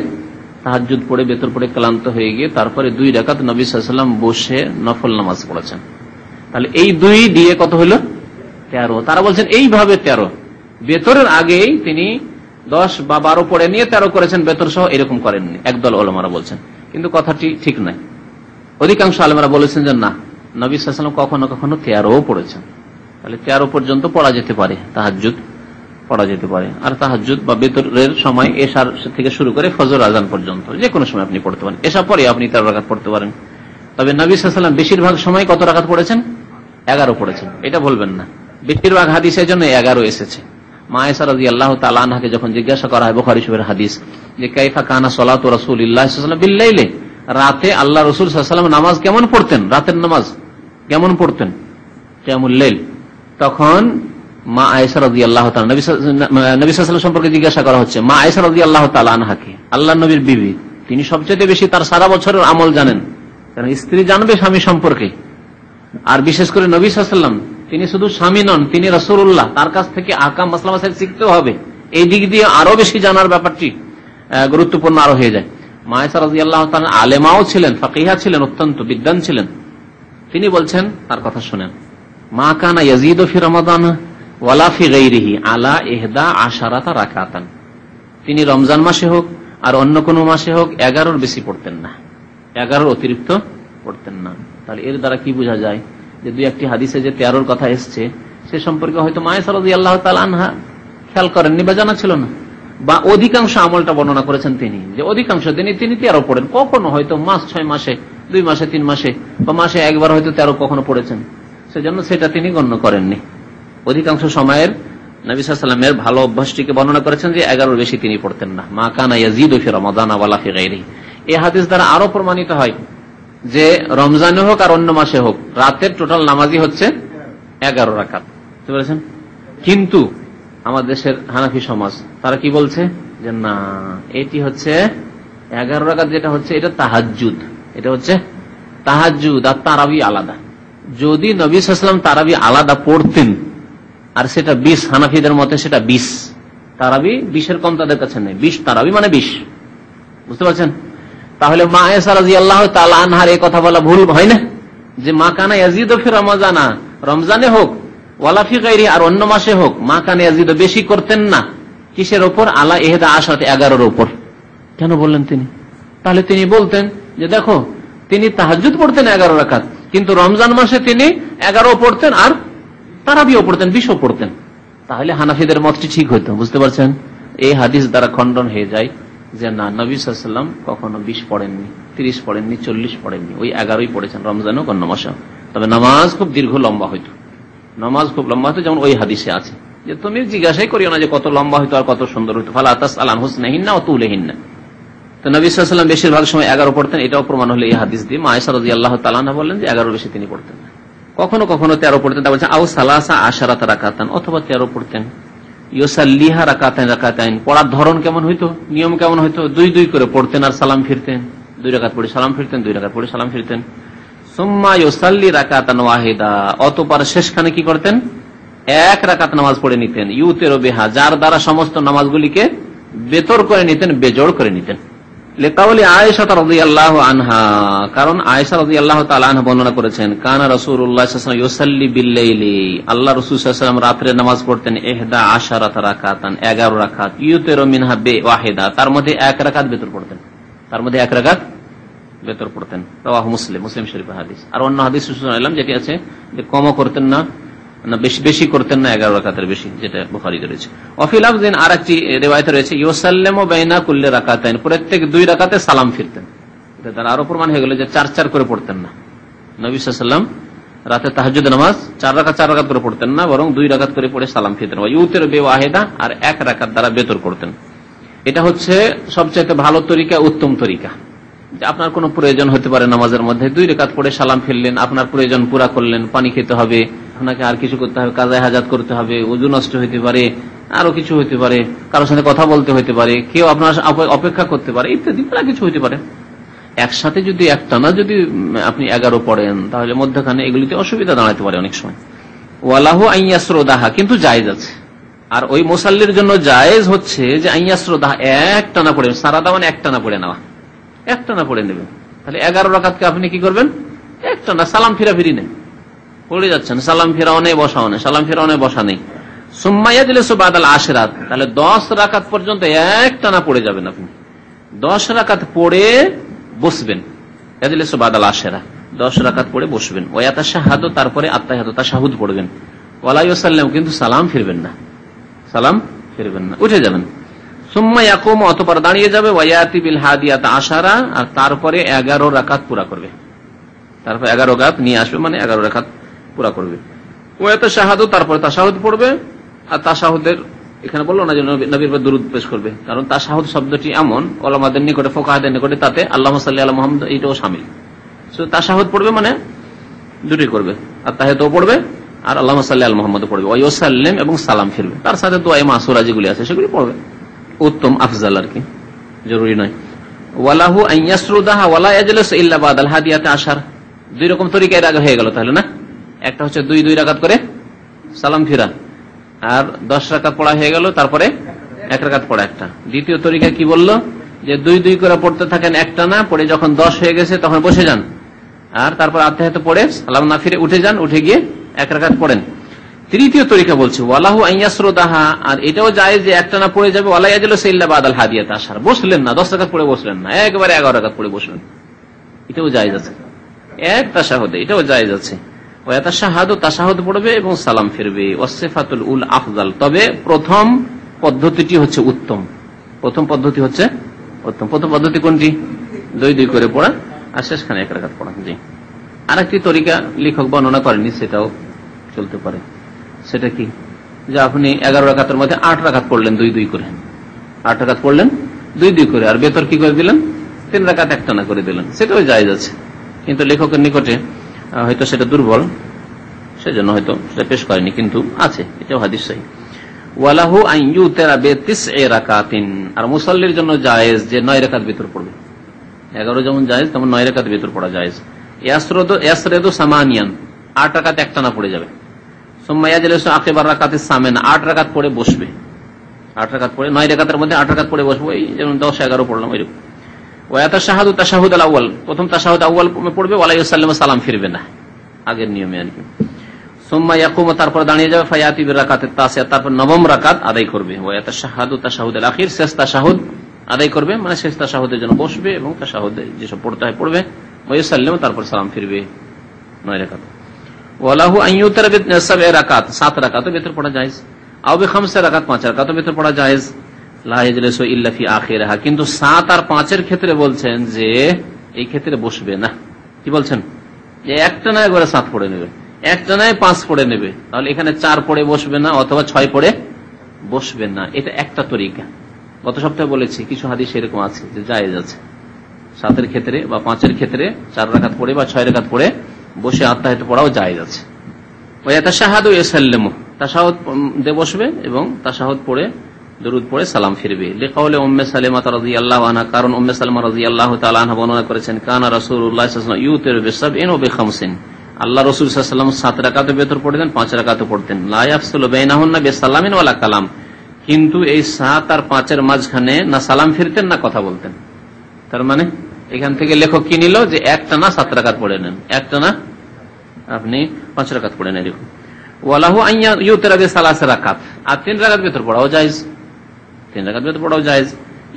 তাহাজ্জুদ পড়ে বেতর পড়ে ক্লান্ত হয়ে গিয়ে তারপরে 2 রাকাত নবী সাল্লাল্লাহু আলাইহি ওয়াসাল্লাম বসে নফল নামাজ পড়েছেন, তাহলে এই 2 দিয়ে কত হলো? 13। তারা বলছেন এইভাবে 13, বেতরের আগেই তিনি 10 বা 12 পড়ে নিয়ে 13 করেছেন বেতর সহ, এরকম করেননি, একদল ওলামারা বলছেন। কিন্তু কথাটি ঠিক নয়, অধিকাংশ আলেমরা বলেছেন যে না, নবী সাল্লাল্লাহু আলাইহি ওয়াসাল্লাম কখনো কখনো 13ও পড়েছেন, তাহলে 13 পর্যন্ত পড়া যেতে পারে, তাহাজ্জুদ পড়া যেতে পারে। আর তাহাজ্জুদ বা বেতরের সময় এশার থেকে শুরু করে ফজর আজান পর্যন্ত যে কোনো সময় আপনি পড়তে পারেন, এশা পরে আপনি 13 রাকাত পড়তে পারেন, তবে নবী সাল্লাল্লাহু আলাইহি ওয়াসাল্লাম বেশিরভাগ সময় কত রাকাত পড়েছেন? 11 পড়েছেন, এটা বলবেন না। বেশিরভাগ হাদিসের জন্য 11 এসেছে। মা আয়েশা রাদিয়াল্লাহু তাআলা আনহাকে যখন জিজ্ঞাসা করা হয়, বুখারী শরীফের হাদিস, যে কাইফা কানা সালাতু রাসূলিল্লাহ সাল্লাল্লাহু আলাইহি ওয়াসাল্লাম বিল-লাইলি, রাতে আল্লাহ রাসূল সাল্লাল্লাহু আলাইহি ওয়াসাল্লাম নামাজ কেমন পড়তেন, রাতের নামাজ কেমন পড়তেন, কিয়ামুল লাইল, তখন মা আয়েশা রাদিয়াল্লাহু তাআলা নবী সাল্লাল্লাহু আলাইহি ওয়াসাল্লাম সম্পর্কে জিজ্ঞাসা করা হচ্ছে। মা আয়েশা রাদিয়াল্লাহু তাআলা আনহাকে, আল্লাহর নবীর বিবি, তিনি সবচেয়ে বেশি তার সারা বছরের আমল জানেন, কারণ স্ত্রী জানবে স্বামী সম্পর্কে। আর বিশেষ করে নবী সাল্লাল্লাহু আলাইহি ওয়াসাল্লাম তিনি শুধু স্বামী নন, তিনি রাসূলুল্লাহ, তার কাছ থেকে আহকাম মাসলা মাসাইল শিখতেও হবে। এই দিক দিয়ে আরো বেশি জানার ব্যাপারটি গুরুত্বপূর্ণ আরো হয়ে যায়। মা আয়েশা রাদিয়াল্লাহু তাআলা আলেমাও ছিলেন, ফাকিহা ছিলেন, অত্যন্ত বিদ্বান ছিলেন। তিনি বলছেন, তার কথা শুনেন, মা কানা ইয়াজিদু ফি রমাদান ওয়ালা ফি গায়রিহি আলা 11 রাকাতান। তিনি রমজান মাসে হোক আর অন্য কোন মাসে হোক 11-র বেশি পড়তেন না, 11-র অতিরিক্ত পড়তেন না। তাহলে এর দ্বারা কি বোঝা যায় যে দুই একটি হাদিসে যে 13-র কথা এসছে সে সম্পর্কে হয়তো মা আয়েশা রাদিয়াল্লাহু তাআলা আনহা খেয়াল করেননি বা জানা ছিল না, বা অধিকাংশ আমলটা বর্ণনা করেছেন তিনি, যে অধিকাংশ দিনই তিনি 13 পড়েন। কখনো হয়তো মাস 6 মাসে, 2 মাসে, 3 মাসে বা মাসে একবার হয়তো 13 কখনো পড়েছেন, সেজন্য সেটা তিনি গণ্য করেননি। অধিকাংশ সময়ের নবী সাল্লাল্লাহু আলাইহি ওয়াসাল্লামের ভালো অভ্যাসটিকে বর্ণনা করেছেন যে 11-র বেশি তিনি পড়তেন না। মা কানা ইয়াজিদু ফি রমাদান ওয়ালা ফি গায়রিহি। এই হাদিস দ্বারা আরো প্রমাণিত হয় যে রমজানে হোক আর অন্য মাসে হোক রাতের টোটাল নামাজই হচ্ছে 11 রাকাত, বুঝতে পেরেছেন? কিন্তু আমাদের দেশের হানাফি সমাজ তারা কি বলছে যে না, এটি হচ্ছে 11 রাকাত, যেটা হচ্ছে এটা তাহাজ্জুদ, এটা হচ্ছে তাহাজ্জুদ, আর তারাবি আলাদা। যদি নবী সাল্লাল্লাহু আলাইহি ওয়াসাল্লাম তারাবি আলাদা পড়তেন আর সেটা 20, হানাফিদের মতে সেটা 20 তারাবি, 20-এর কম তাদের কাছে নেই, 20 তারাবি মানে 20, বুঝতে পারছেন? তাহলে মা আয়েশা রাদিয়াল্লাহু তাআলা আনহার এই কথা বলা ভুল হয় না, যে মা কানা ইয়াজিদু ফি রমাজানা, রমজানে হোক ওয়ালা ফি গায়রি, আর অন্য মাসে হোক, মা কানা ইয়াজিদু বেশি করতেন না। কিসের উপর? আলা 11 11-র উপর। কেন বললেন তিনি? তাহলে তিনি বলতেন যে দেখো, তিনি তাহাজ্জুদ পড়তেন 11 রাকাত, কিন্তু রমজান মাসে তিনি 11 পড়তেন আর তারাবিও পড়তেন, 20ও পড়তেন। তাহলে হানাফিদের মতটি ঠিক হইতো, বুঝতে পারছেন? এই হাদিস দ্বারা খণ্ডন হয়ে যায় যে না, নবী সাল্লাল্লাহু আলাইহি ওয়াসাল্লাম কখনো 20 পড়েননি, 30 পড়েননি, 40 পড়েননি, ওই 11ই পড়েছেন, রমজানও অন্য মাসে। তবে নামাজ খুব দীর্ঘ লম্বা হইতো, নামাজ খুব লম্বা হতো, যেমন ওই হাদিসে আছে যে তুমি জিজ্ঞাসাই করিও না যে কত লম্বা হইতো আর কত সুন্দর হইতো, ফালা তাসআল আন হুসনিহিন্না ওয়া তুলিহিন্না। তো নবী সাল্লাল্লাহু আলাইহি ওয়াসাল্লাম বেশিরভাগ সময় 11 পড়তেন, এটাও প্রমাণ হলো এই হাদিস দিয়ে। মা আয়েশা রাদিয়াল্লাহু তাআলা আনহা বললেন যে 11 বেশি তিনি পড়তেন না, কখনো কখনো 13 পড়তেন। তা বলছেন আও সালাসা আশারাত রাকাতান, অথবা 13 পড়তেন। ইউসাল্লিহা রাকাতাইন রাকাতাইন, পড়ার ধরন কেমন হইতো, নিয়ম কেমন হইতো? 2 করে পড়তেন আর সালাম ফিরতেন, 2 রাকাত পড়ে সালাম ফিরতেন, 2 রাকাত পড়ে সালাম ফিরতেন। সুম্মা ইউসাল্লি রাকাতান ওয়াহিদা, অতঃপর শেষখানে কি করতেন? 1 রাকাত নামাজ পড়ে নিতেন। ইউতিরু বিহা, যার দ্বারা সমস্ত নামাজগুলিকে বেতর করে নিতেন, বেজোড় করে নিতেন। লিকাউলি আয়েশা রাদিয়াল্লাহু আনহা, কারণ আয়েশা রাদিয়াল্লাহু তাআলা আনহা বর্ণনা করেছেন, কানা রাসূলুল্লাহ সাল্লাল্লাহু আলাইহি ওয়াসাল্লাম ইউসাল্লি বিল-লাইলি, আল্লাহ রাসূল সাল্লাল্লাহু আলাইহি ওয়াসাল্লাম রাতে নামাজ পড়তেন 11 রাকাতান, 11 রাকাত। ইউতিরু মিনহা বিওয়াহিদা, তার মধ্যে 1 রাকাত বেতর পড়তেন, তার মধ্যে 1 রাকাত বেতর পড়তেন। রাওয়াহু মুসলিম, মুসলিম শরীফের হাদিস। আর অন্য হাদিস শুনলাম যেটি আছে যে কমও করতেন না, বেশি করতেন না, 11 রাকাতের বেশি, যেটা বুখারীতে রয়েছে। ওয়াফি লাফজিন, আরেকটি রিওয়ায়াতে রয়েছে, ইউসাল্লিমু বাইনা কুল্লি রাকাতাইন, প্রত্যেক 2 রাকাতে সালাম ফিরতেন। এটা তার আরো প্রমাণ হয়ে গেল যে 4 করে পড়তেন না। নবী সাল্লাল্লাহু আলাইহি ওয়াসাল্লাম রাতে তাহাজ্জুদ নামাজ 4 রাকাত করে পড়তেন না, বরং 2 রাকাত করে পড়ে সালাম ফিরতেন। ওয়া ইউতিরু বিওয়াহিদা, আর 1 রাকাত দ্বারা বেতর করতেন। এটা হচ্ছে সবচেয়ে ভালো তরিকা, উত্তম তরিকা। যে আপনার কোনো প্রয়োজন হতে পারে নামাজের মধ্যে, 2 রাকাত পড়ে সালাম ফিরলেন, আপনার প্রয়োজন পুরা করলেন, পানি খেতে হবে, আপনাকে আর কিছু করতে হবে, কাজায়ে হাজাত করতে হবে, ওযু নষ্ট হতে পারে, আরো কিছু হতে পারে, কারোর সাথে কথা বলতে হতে পারে, কেউ আপনার অপেক্ষা করতে পারে, ইত্যাদি কিছু হতে পারে। একসাথে যদি একটানা যদি আপনি 11 পড়েন, তাহলে মধ্যখানে এগুলিতে অসুবিধা দাঁড়াতে পারে অনেক সময়। ওয়ালাহু আইয়াসরুদাহা, কিন্তু জায়েজ আছে। আর ওই মুসাল্লির জন্য জায়েজ হচ্ছে যে আইয়াসরুদাহা, একটানা পড়ে, সারাদা মানে একটানা পড়ে নেওয়া, একটানা পড়ে নেবেন। তাহলে 11 রাকাতকে আপনি কি করবেন? একটানা, সালাম ফিরাফিরি নেই, পড়ে যাচ্ছেন, সালাম ফিরাও নেই, বসাও নেই, সালাম ফিরাও নেই, বসা নেই। সুম্মা ইয়াজলিসু বাদাল আশরাত, তাহলে 10 রাকাত পর্যন্ত একটানা পড়ে যাবেন আপনি, 10 রাকাত পড়ে বসবেন। ইয়াজলিসু বাদাল আশরা, 10 রাকাত পড়ে বসবেন। ওয়া ইয়াতাশাহাদু, তারপরে আত্তাহিয়াতু তাশাহুদ পড়বেন। ওয়ালা ইউসাল্লিমু, কিন্তু সালাম ফিরবেন না, সালাম ফিরবেন না, উঠে যাবেন। সুম্মা ইয়াকুমু, অতঃপর দাঁড়িয়ে যাবে। ওয়া ইয়াতি বিল হাদিয়াতা আশারা, আর তারপরে 11 রাকাত পুরা করবে। তারপর 11 রাকাত নিয়ে আসবে, মানে 11 রাকাত পুরা করবে। ওয়াতাশাহাদু, তারপরে তাশাহুদ পড়বে। আর তাশাহুদের এখানে বললো না যে নবীর উপর দুরূদ পেশ করবে, কারণ তাশাহুদ শব্দটি এমন ওলামাদের নিকটে, ফুকাহাদের নিকটে, তাতে আল্লাহুম্মা সাল্লি আলা মুহাম্মাদ এইটাও শামিল। শুধু তাশাহুদ পড়বে মানে দুটি করবে, আর তাহিয়াতও পড়বে আর আল্লাহুম্মা সাল্লি আলা মুহাম্মাদ পড়বে, ওয়া ইউসাল্লিম এবং সালাম ফিরবে, তার সাথে দোয়া মাসুরা যেগুলি আছে সেগুলি পড়বে। উত্তম, আফজাল আর কি, জরুরি নয়। ওয়ালাহু আন ইয়াসরুদাহা ওয়ালা ইয়াজলিসু ইল্লা বাদাল হাদিয়াতি আশার। দুই রকম তরিকা এর আগে হয়ে গেল তাহলে না? একটা হচ্ছে 2 রাকাত করে সালাম ফিরা, আর 10 রাকাত পড়া হয়ে গেল, তারপরে 1 রাকাত পড়া একটা। দ্বিতীয় তরিকা কি বললো, যে 2 করে পড়তে থাকেন একটা না, পড়ে যখন 10 হয়ে গেছে তখন বসে যান, আর তারপর আত্মাহিয়াত পড়ে সালাম না ফিরে উঠে যান, উঠে গিয়ে 1 রাকাত পড়েন। তৃতীয় তরিকা বলছে ওয়ালাহু আন ইয়াসরুদাহা, আর এটাও জায়েজ যে একটা না পড়ে যাবে, ওয়ালা ইয়াজলিসু ইল্লা বাদাল হাদিয়াতি আশার, বসলেন না 10 রাকাত পড়ে বসলেন না, একবারে 11 রাকাত পড়ে বসলেন, এটাও জায়েজ আছে। এক তাশাহুদে এটাও জায়েজ আছে। ওয়াতাশাহাদু, তাশাহুদ পড়বে এবং সালাম ফিরবে। ওয়াসিফাতুল উল আফজাল, তবে প্রথম পদ্ধতিটি হচ্ছে উত্তম। প্রথম পদ্ধতি হচ্ছে উত্তম। প্রথম পদ্ধতি কোনটি? 2 করে পড়া আর শেষখানে 1 রাকাত পড়া। জি, আরেকটি তরিকা লেখক বর্ণনা করেনি, সেটাও চলতে পারে। সেটা কি, যে আপনি 11 রাকাতের মধ্যে 8 রাকাত পড়লেন 2 করে, 8 রাকাত পড়লেন 2 করে, আর বেতর কি করে দিলেন, 3 রাকাত একটানা করে দিলেন, সেটাও জায়েজ আছে। কিন্তু লেখকের নিকটে হয়তো সেটা দুর্বল, সেজন্য হয়তো সেটা পেশ করেনি, কিন্তু আছে, এটাও হাদিস সহিহ। ওয়ালাহু আন ইউতিরা বিতিসঈ রাকাতিন, আর মুসাল্লির জন্য জায়েজ যে 9 রাকাত ভিতর পড়বে। 11 যেমন জায়েজ তেমন 9 রাকাত ভিতর পড়া জায়েজ। ইয়াসরুদু সামানিয়ান, 8 রাকাত একটানা পড়ে যাবে। সুম্মা ইয়াজলিসু আকিবার রাকাতিস সামিনা, 8 রাকাত পড়ে বসবে। 8 রাকাত পড়ে, 9 রাকাতের মধ্যে 8 রাকাত পড়ে বসবো, এই যেমন 10 11 পড়লাম ওইরকম। ওয়াতাশাহাদু, তাশাহুদ আল আউয়াল, প্রথম তাশাহুদ আউয়াল পড়বে, ওয়ালা ইউসাল্লিমু, সালাম ফিরবে না, আগের নিয়মে আর কি। সুম্মা ইয়াকুমু, তারপর দাঁড়িয়ে যাবে, ফায়াতি বিরাকাতিত তাসিয়া, তারপর 9ম রাকাত আদায় করবে। ওয়াতাশাহাদু, তাশাহুদ আল আখির, শেষ তাশাহুদ আদায় করবে, মানে শেষ তাশাহুদের জন্য বসবে এবং তাশাহুদে যেসব পড়তে হয় পড়বে। ওয়া ইউসাল্লিমু, তারপর সালাম ফিরবে, 9 রাকাত। ওয়ালাহু আন ইউতিরা বি7 রাকাত, 7 রাকাতও ভিতর পড়া জায়েজ। আও বি5 রাকাত, 5 রাকাতও ভিতর পড়া জায়েজ। লা ইয়াজলিসু ইল্লা ফি আখিরিহা, কিন্তু 7 আর 5-এর ক্ষেত্রে বলছেন যে এই ক্ষেত্রে বসবে না। কি বলছেন, যে একটা নয় একবারে 7 পড়ে নেবে, একটা নয় 5 পড়ে নেবে, তাহলে এখানে 4 পড়ে বসবে না, অথবা 6 পড়ে বসবে না। এটা একটা তরিকা। গত সপ্তাহে বলেছি কিছু হাদিস এরকম আছে যে জায়েজ আছে, 7-এর ক্ষেত্রে বা 5-এর ক্ষেত্রে 4 রাকাত পড়ে বা 6 রাকাত পড়ে বসে আত্মাহিয়াত পড়াও জায়েজ আছে। ওয়াতাশাহাদু ইয়াসাল্লিমু, তাশাহুদ দিয়ে বসবে এবং তাশাহুদ পড়ে দরুদ পড়ে সালাম ফিরবে। লিকাউলি উম্মে সালেমা রাদিয়াল্লাহু আনহা, কারণ উম্মে সালেমা রাদিয়াল্লাহু তাআলা আনহা বর্ণনা করেছেন, কানা রাসূলুল্লাহ সাল্লাল্লাহু আলাইহি ওয়াসাল্লাম ইউতিরু বি7 ওয়া বি5, আল্লাহ রাসূল সাল্লাল্লাহু আলাইহি ওয়াসাল্লাম 7 রাকাতের ভিতর পড়তেন, 5 রাকাতও পড়তেন। লা ইয়াফসুলু বাইনাহুন্না বিসালামিন ওয়ালা কালাম, কিন্তু এই 7 আর 5-এর মাঝখানে না সালাম ফিরতেন না কথা বলতেন। তার মানে এখান থেকে লেখক কি নিল, যে একটা না 7 রাকাত পড়ে নেন, একটা না আপনি 5 রাকাত পড়ে নেন এরকম। ওয়ালাহু আন ইউতিরা বি3 রাকাত, আর 3 রাকাত ভিতর পড়াও জায়েজ, 3 রাকাত ভিতর পড়াও জায়েজ।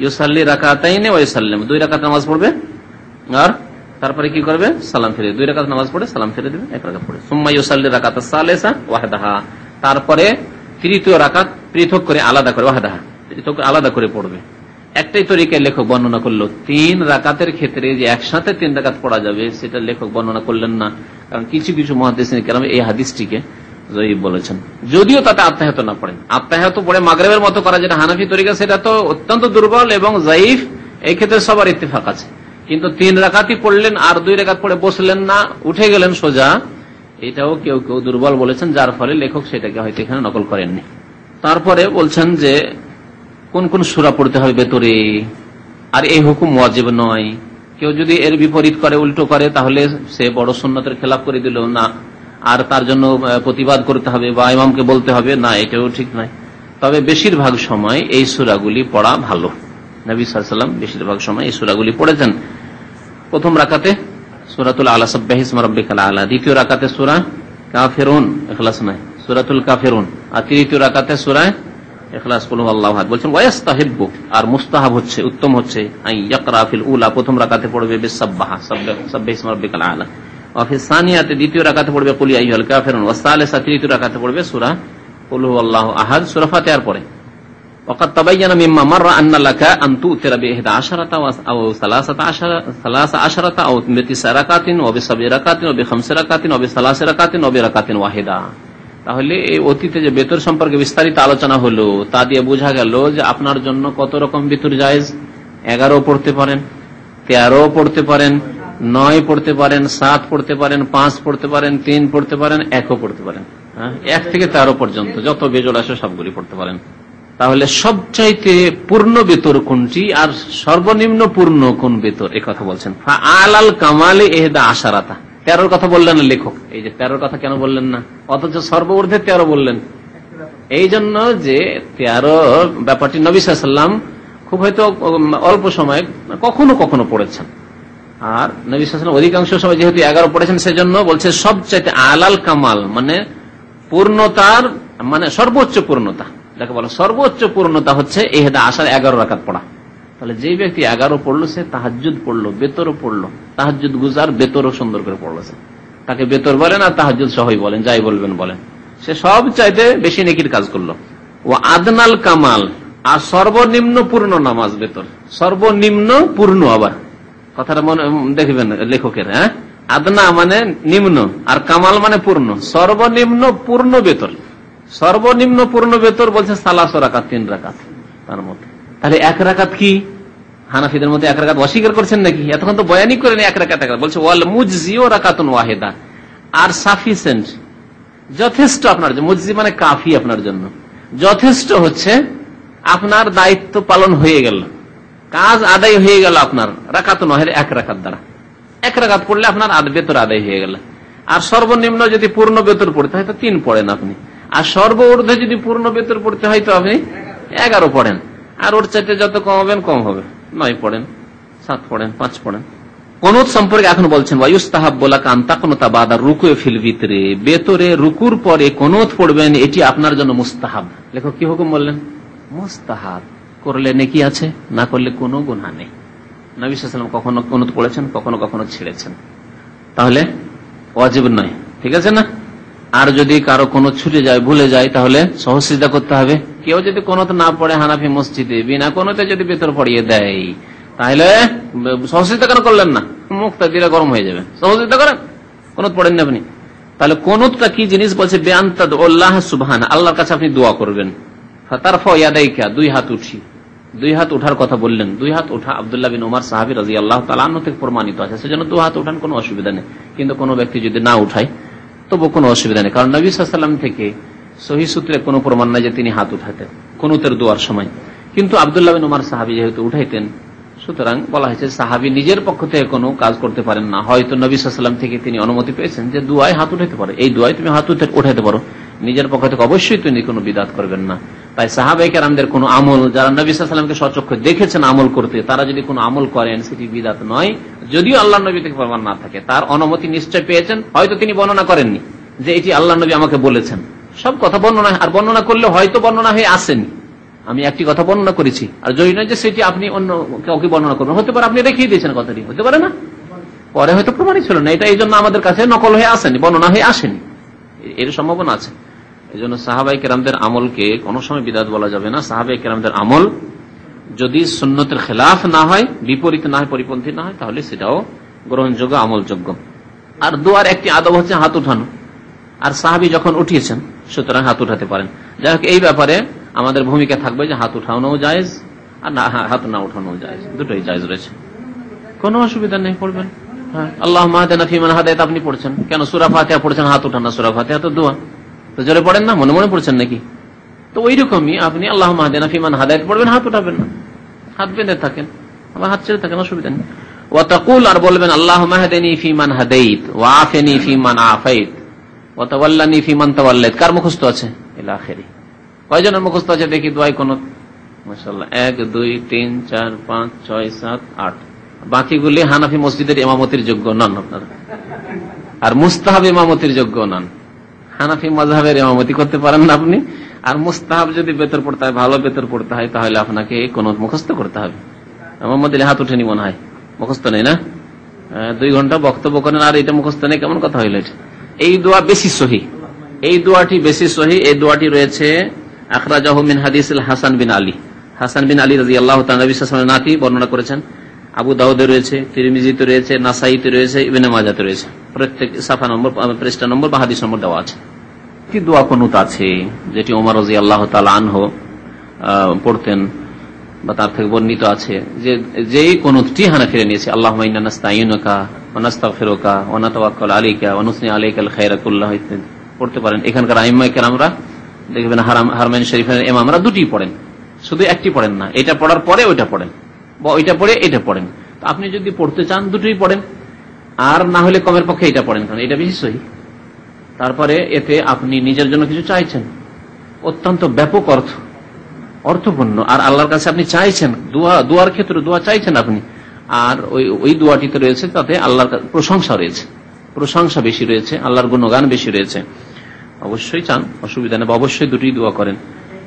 ইউসাল্লি রাকাতাইনি ওয়া ইউসাল্লিম, 2 রাকাত নামাজ পড়বে আর তারপরে কি করবে, সালাম ফিরে, 2 রাকাত নামাজ পড়ে সালাম ফিরে দেবে, 1 রাকাত পড়ে। সুম্মা ইউসাল্লি রাকাতাস সালিসা ওয়াহদাহা, তারপরে তৃতীয় রাকাত পৃথক করে আলাদা করে, ওয়াহদাহা পৃথক আলাদা করে পড়বে। একটাই তরিকায় লেখক বর্ণনা করলো। 3 রাকাতের ক্ষেত্রে যে একসাথে 3 রাকাত পড়া যাবে সেটা লেখক বর্ণনা করলেন না, কারণ কিছু কিছু মুহাদ্দিসিন কেরাম এই হাদিসটিকে জয়ীফ বলেছেন, যদিও তাতে আত্মাহিয়াত না পড়েন। আত্মাহিয়াত পড়ে মাগরিবের মতো করা, যেটা হানাফি তরিকা, সেটা তো অত্যন্ত দুর্বল এবং জয়ীফ, এই ক্ষেত্রে সবার ইত্তেফাক আছে। কিন্তু 3 রাকাতই পড়লেন আর 2 রাকাত পড়ে বসলেন না, উঠে গেলেন সোজা, এটাও কেউ কেউ দুর্বল বলেছেন, যার ফলে লেখক সেটাকে হয়তো এখানে নকল করেননি। তারপরে বলছেন যে কোন কোন সূরা পড়তে হবে ভেতরে, আর এই হুকুম ওয়াজিব নয়। কেউ যদি এর বিপরীত করে, উল্টো করে, তাহলে সে বড় সুন্নতের খেলাফ করে দিল না, আর তার জন্য প্রতিবাদ করতে হবে বা ইমামকে বলতে হবে না, এটাও ঠিক নয়। তবে বেশিরভাগ সময় এই সূরাগুলি পড়া ভালো। নবী সাল্লাল্লাহু আলাইহি ওয়াসাল্লাম বেশিরভাগ সময় এই সূরাগুলি পড়েছেন। প্রথম রাকাতে সূরাতুল আলা, সাব্বিহ ইসমা রাব্বিকাল আলা। দ্বিতীয় রাকাতে সূরা কাফিরুন, ইখলাস নয়, সূরাতুল কাফিরুন। আর তৃতীয় রাকাতে সূরা ইখলাস, কুল হুয়াল্লাহু আহাদ। বলছেন ওয়াস্তাহিব্বু, আর মুস্তাহাব হচ্ছে, উত্তম হচ্ছে, আই ইয়াকরা ফিল উলা, প্রথম রাকাতে পড়বে বিসাব্বাহা, সাব্বিহ ইসমা রাব্বিকাল আলা। ওয়া ফিস সানিয়াতে, দ্বিতীয় রাকাতে পড়বে কুল ইয়া আইয়ুহাল কাফিরুন। ওয়া সালিসা, তৃতীয় রাকাতে পড়বে সূরা কুল হুয়াল্লাহু আহাদ, সূরা ফাতিহার পরে। وقد تبين مما مر أن لك أن تؤثر ب11 أو 13 أو ب9 ركعات وب7 ركعات وب5 ركعات وب3 ركعات وبركعة واحدة। তাহলে এই অতীতে যে বেতর সম্পর্কে বিস্তারিত আলোচনা হলো তা দিয়ে বোঝা গেল যে আপনার জন্য কত রকম বেতর জায়েজ। 11 পড়তে পারেন, 13 পড়তে পারেন, 9 পড়তে পারেন, 7 পড়তে পারেন, 5 পড়তে পারেন, 3 পড়তে পারেন, 1 পড়তে পারেন। 1 থেকে 13 পর্যন্ত যত বেজোড় আসে সবগুলি পড়তে পারেন। তাহলে সবচাইতে পূর্ণ বেতর কোনটি আর সর্বনিম্ন পূর্ণ কোন বেতর এ কথা বলছেন। ফাআলাল কামালে 11 13 কথা বললেন না লেখক। এই যে 13 কথা কেন বললেন না, অথচ সর্বঊর্ধ্বে 13 বললেন? এই জন্য যে 13 ব্যাপারটি নবী সাল্লাল্লাহু আলাইহি ওয়াসাল্লাম খুব হয়তো অল্প সময় কখনো কখনো পড়েছেন, আর নবী সাল্লাল্লাহু আলাইহি ওয়াসাল্লাম অধিকাংশ সময় যেহেতু 11 পড়েছেন সেজন্য বলছে সবচাইতে আলাল কামাল মানে পূর্ণতার মানে সর্বোচ্চ পূর্ণতা যাকে বলা সর্বোচ্চ পূর্ণতা হচ্ছে 11 রাকাত পড়া। তাহলে যে ব্যক্তি 11 পড়লো সে তাহাজ্জুদ পড়লো, বেতরও পড়লো, তাহাজ্জুদ গুজার বেতরও সুন্দর করে পড়লো। তাকে বেতর বলেন আর তাহাজ্জুদ সহই বলেন, যাই বলবেন বলেন, সে সব চাইতে বেশি নেকির কাজ করলো। ও আদনাল কামাল আর সর্বনিম্ন পূর্ণ নামাজ বেতর, সর্বনিম্ন পূর্ণ। আবার কথাটা মনে দেখবেন লেখকের, আদনা মানে নিম্ন আর কামাল মানে পূর্ণ। সর্বনিম্ন পূর্ণ বেতর, সর্বনিম্ন পূর্ণ বেতর বলছে 3 রাকাত, 3 রাকাত তার মধ্যে। তাহলে 1 রাকাত কি হানাফিদের মধ্যে 1 রাকাত অস্বীকার করছেন নাকি? এতক্ষণ তো বয়ানই করেন 1 রাকাত বলছে ওয়াল মুজজিও রাকাতুন ওয়াহিদা, আর সাফিসিয়েন্ট যথেষ্ট আপনার জন্য। মুজজি মানে কাফি, আপনার জন্য যথেষ্ট হচ্ছে, আপনার দায়িত্ব পালন হয়ে গেল, কাজ আদায় হয়ে গেল আপনার। রাকাতুন ওয়াহিদা 1 রাকাত দ্বারা, 1 রাকাত পড়লে আপনার বেতর আদায় হয়ে গেল। আর সর্বনিম্ন যদি পূর্ণ বেতর পড়তে হয় তো 3 পড়েন আপনি, আর সর্বঊর্ধ্বে যদি পূর্ণ বেতর পড়তে হয় তো আপনি 11 পড়েন, আর ওর চাইতে যত কম হবেন কম হবে, 9 পড়েন, 7 পড়েন, 5 পড়েন। কুনুত সম্পর্কে এখন বলছেন ওয়ায়ুস্তাহাব্বু লাকা আন তাকুনুতা বাদা রুকুই ফিল ভিতরে, বেতরে রুকুর পরে কুনুত পড়বেন, এটি আপনার জন্য মুস্তাহাব। লেখক কি হুকুম বললেন? মুস্তাহাব। করলে নেকি আছে, না করলে কোনো গুনাহ নেই। নবী সাল্লাল্লাহু আলাইহি ওয়াসাল্লাম কখনো কুনুত পড়েছেন, কখনো কখনো ছেড়েছেন, তাহলে ওয়াজিব নয়, ঠিক আছে না? আর যদি কারো কোনো ছুটে যায়, ভুলে যায়, তাহলে সহজ সিজদা করতে হবে। কেউ যদি কোনোতে না পড়ে হানাফি মসজিদে বিনা কোনোতে যদি বেতর পড়িয়ে দেয়, তাহলে সহজ সিজদা কেন করলেন না? মুক্তাদিরা গরম হয়ে যাবে। সহজ সিজদা করেন, কোনোত পড়েন না আপনি। তাহলে কোনোতটা কি জিনিস বলছে? বেআন্তাদুল্লাহ সুবহান, আল্লাহর কাছে আপনি দোয়া করবেন। ফাতারফা ইয়াদাইকা, 2 হাত উঠি, 2 হাত উঠার কথা বললেন। 2 হাত ওঠা আব্দুল্লাহ বিন উমর সাহাবী রাদিয়াল্লাহু তাআলা আনহু থেকে প্রমাণিত আছে, সেজন্য 2 হাত উঠান, কোনো অসুবিধা নেই। কিন্তু কোনো ব্যক্তি যদি না উঠায় তবু কোনো অসুবিধা নেই, কারণ নবী সাল্লাল্লাহু আলাইহি ওয়াসাল্লাম থেকে সহিহ সূত্রে কোনো প্রমাণ নাই যে তিনি হাত উঠাতেন কুনুতের দোয়ার সময়। কিন্তু আব্দুল্লাহ বিন উমর সাহাবী যেহেতু উঠাইতেন, সুতরাং বলা হয়েছে সাহাবী নিজের পক্ষ থেকে কোনো কাজ করতে পারেন না, হয়তো নবী সাল্লাল্লাহু আলাইহি ওয়াসাল্লাম থেকে তিনি অনুমতি পেয়েছেন যে দুয়ায় হাত উঠাইতে পারো, এই দুয়ায় তুমি হাত উঠাইতে পারো। নিজের পক্ষ থেকে অবশ্যই তিনি কোনো বিদআত করবেন না। তাই সাহাবায়ে কেরামদের কোনো আমল, যারা নবী সাল্লাল্লাহু আলাইহি ওয়াসাল্লামকে সচক্ষে দেখেছেন আমল করতে, তারা যদি কোনো আমল করেন সেটি বিদআত নয়, যদিও আল্লাহর নবী থেকে প্রমাণ না থাকে। তার অনুমতি নিশ্চয় পেয়েছেন, হয়তো তিনি বর্ণনা করেননি যে এটি আল্লাহর নবী আমাকে বলেছেন। সব কথা বর্ণনা, আর বর্ণনা করলে হয়তো বর্ণনা হয়ে আসেনি, আমি একটি কথা বর্ণনা করেছি, আর যদি নয় যে সেটি আপনি অন্য কাউকে বর্ণনা করবেন, হতে পারে আপনি রেখেই দিয়েছেন কথাটি, হতে পারে না, পরে হয়তো প্রমাণই ছিল না, এটা এই জন্য আমাদের কাছে নকল হয়ে আসেনি, বর্ণনা হয়ে আসেনি, এর সম্ভাবনা আছে। এই জন্য সাহাবায়ে কেরামদের আমলকে কোনো সময় বিদআত বলা যাবে না। সাহাবায়ে কেরামদের আমল যদি সুন্নতের খেলাফ না হয়, বিপরীত না হয়, পরিপন্থী না হয়, তাহলে সেটাও গ্রহণযোগ্য, আমলযোগ্য। আর দোয়ার একটি আদব হচ্ছে হাত উঠানো, আর সাহাবী যখন উঠিয়েছেন সুতরাং হাত উঠাতে পারেন। যাই হোক, এই ব্যাপারে আমাদের ভূমিকা থাকবে যে হাত উঠানোও জায়েজ আর হাত না উঠানোও জায়েজ, দুটোই জায়েজ রয়েছে, কোনো অসুবিধা নেই, পড়বেন। হ্যাঁ, আল্লাহুম্মা হাদিনা ফিমান হাদাইতা আপনি পড়ছেন, কেন সূরা ফাতিহা পড়ছেন হাত উঠান না? সূরা ফাতিহা তো দোয়া, তো জোরে পড়েন না, মনে মনে পড়ছেন নাকি? তো ওই রকমই আপনি আল্লাহুম্মা হাদিনা ফিমান হাদাইতা পড়বেন, হাত উঠাবেন না, হাত বেঁধে থাকেন, আবার হাত ছেড়ে থাকেন, অসুবিধা নেই। ওয়া তাকুল, আর বলবেন আল্লাহুম্মা হাদিনি ফিমান হাদাইত ওয়া আফিনি ফিমান আফাইত ওয়া তাওয়াল্লানি ফিমান তাওয়াল্লাইত। কার মুখস্থ আছে? ইলা আখিরি। কয়জনের মুখস্থ আছে দেখি দোয়ায় কোন? মাশাআল্লাহ, 1 2 3 4 5 6 7 8। বাকিগুলি হানাফি মসজিদের ইমামতির যোগ্য নন আপনারা, আর মুস্তাহাব ইমামতির যোগ্য নন। হানাফি মাযহাবের ইমামতি করতে পারেন না আপনি, আর মুস্তাহাব যদি বেতর পড়তে হয়, ভালো বেতর পড়তে হয়, তাহলে আপনাকে কোন মুখস্থ করতে হবে। মোহাম্মদ আলী হাত উঠেনি মনে হয়, মুখস্থ নেই না? 2 ঘন্টা বক্তব্য করেন আর এটা মুখস্থ নেই, কেমন কথা হইল এটা? এই দোয়া বেশি সহি, এই দোয়াটি বেশি সহি। এই দোয়াটি রয়েছে আখরাজাহু মিন হাদিসিল হাসান বিন আলী। হাসান বিন আলী রাদিয়াল্লাহু তাআলা নবী সাল্লাল্লাহু আলাইহি ওয়াসাল্লাম নাতি বর্ণনা করেছেন। আবু দাউদে রয়েছে, তিরমিজিতে রয়েছে, নাসাইতে রয়েছে, ইবনে মাজাতে রয়েছে। প্রত্যেক সাফা নম্বর, পৃষ্ঠা নম্বর বা হাদিস নম্বর দেওয়া আছে। কি দোয়া কুনুত আছে যেটি ওমর রাদিয়াল্লাহু তাআলা আনহু পড়তেন বা তার থেকে বর্ণিত আছে, যে যেই কুনুতটি হানাফিরা নিয়েছে, আল্লাহুম্মা ইন্না নাস্তাঈনুকা ওয়া নাস্তাগফিরুকা ওয়া নাতাওয়াক্কালু আলাইকা ওয়া নুসনি আলাইকাল খায়রা কুল্লাহু পড়তে পারেন। এখানকার আইম্মায়ে কেরামরা দেখবেন হারমাইন শরীফের ইমামরা দুটি পড়েন, শুধু একটি পড়েন না, এটা পড়ার পরে ওইটা পড়েন বা ওইটা পড়ে এটা পড়েন। তো আপনি যদি পড়তে চান দুটোই পড়েন, আর না হলে কমের পক্ষে এটা পড়েন, কারণ এটা বেশি সহি। তারপরে এতে আপনি নিজের জন্য কিছু চাইছেন, অত্যন্ত ব্যাপক অর্থপূর্ণ, আর আল্লাহর কাছে আপনি চাইছেন, দোয়ার ক্ষেত্রে দোয়া চাইছেন আপনি, আর ওই দোয়াটিতে রয়েছে তাতে আল্লাহর প্রশংসা রয়েছে, প্রশংসা বেশি রয়েছে, আল্লাহর গুণগান বেশি রয়েছে। অবশ্যই চান, অসুবিধা নেই, অবশ্যই দুটি দোয়া করেন,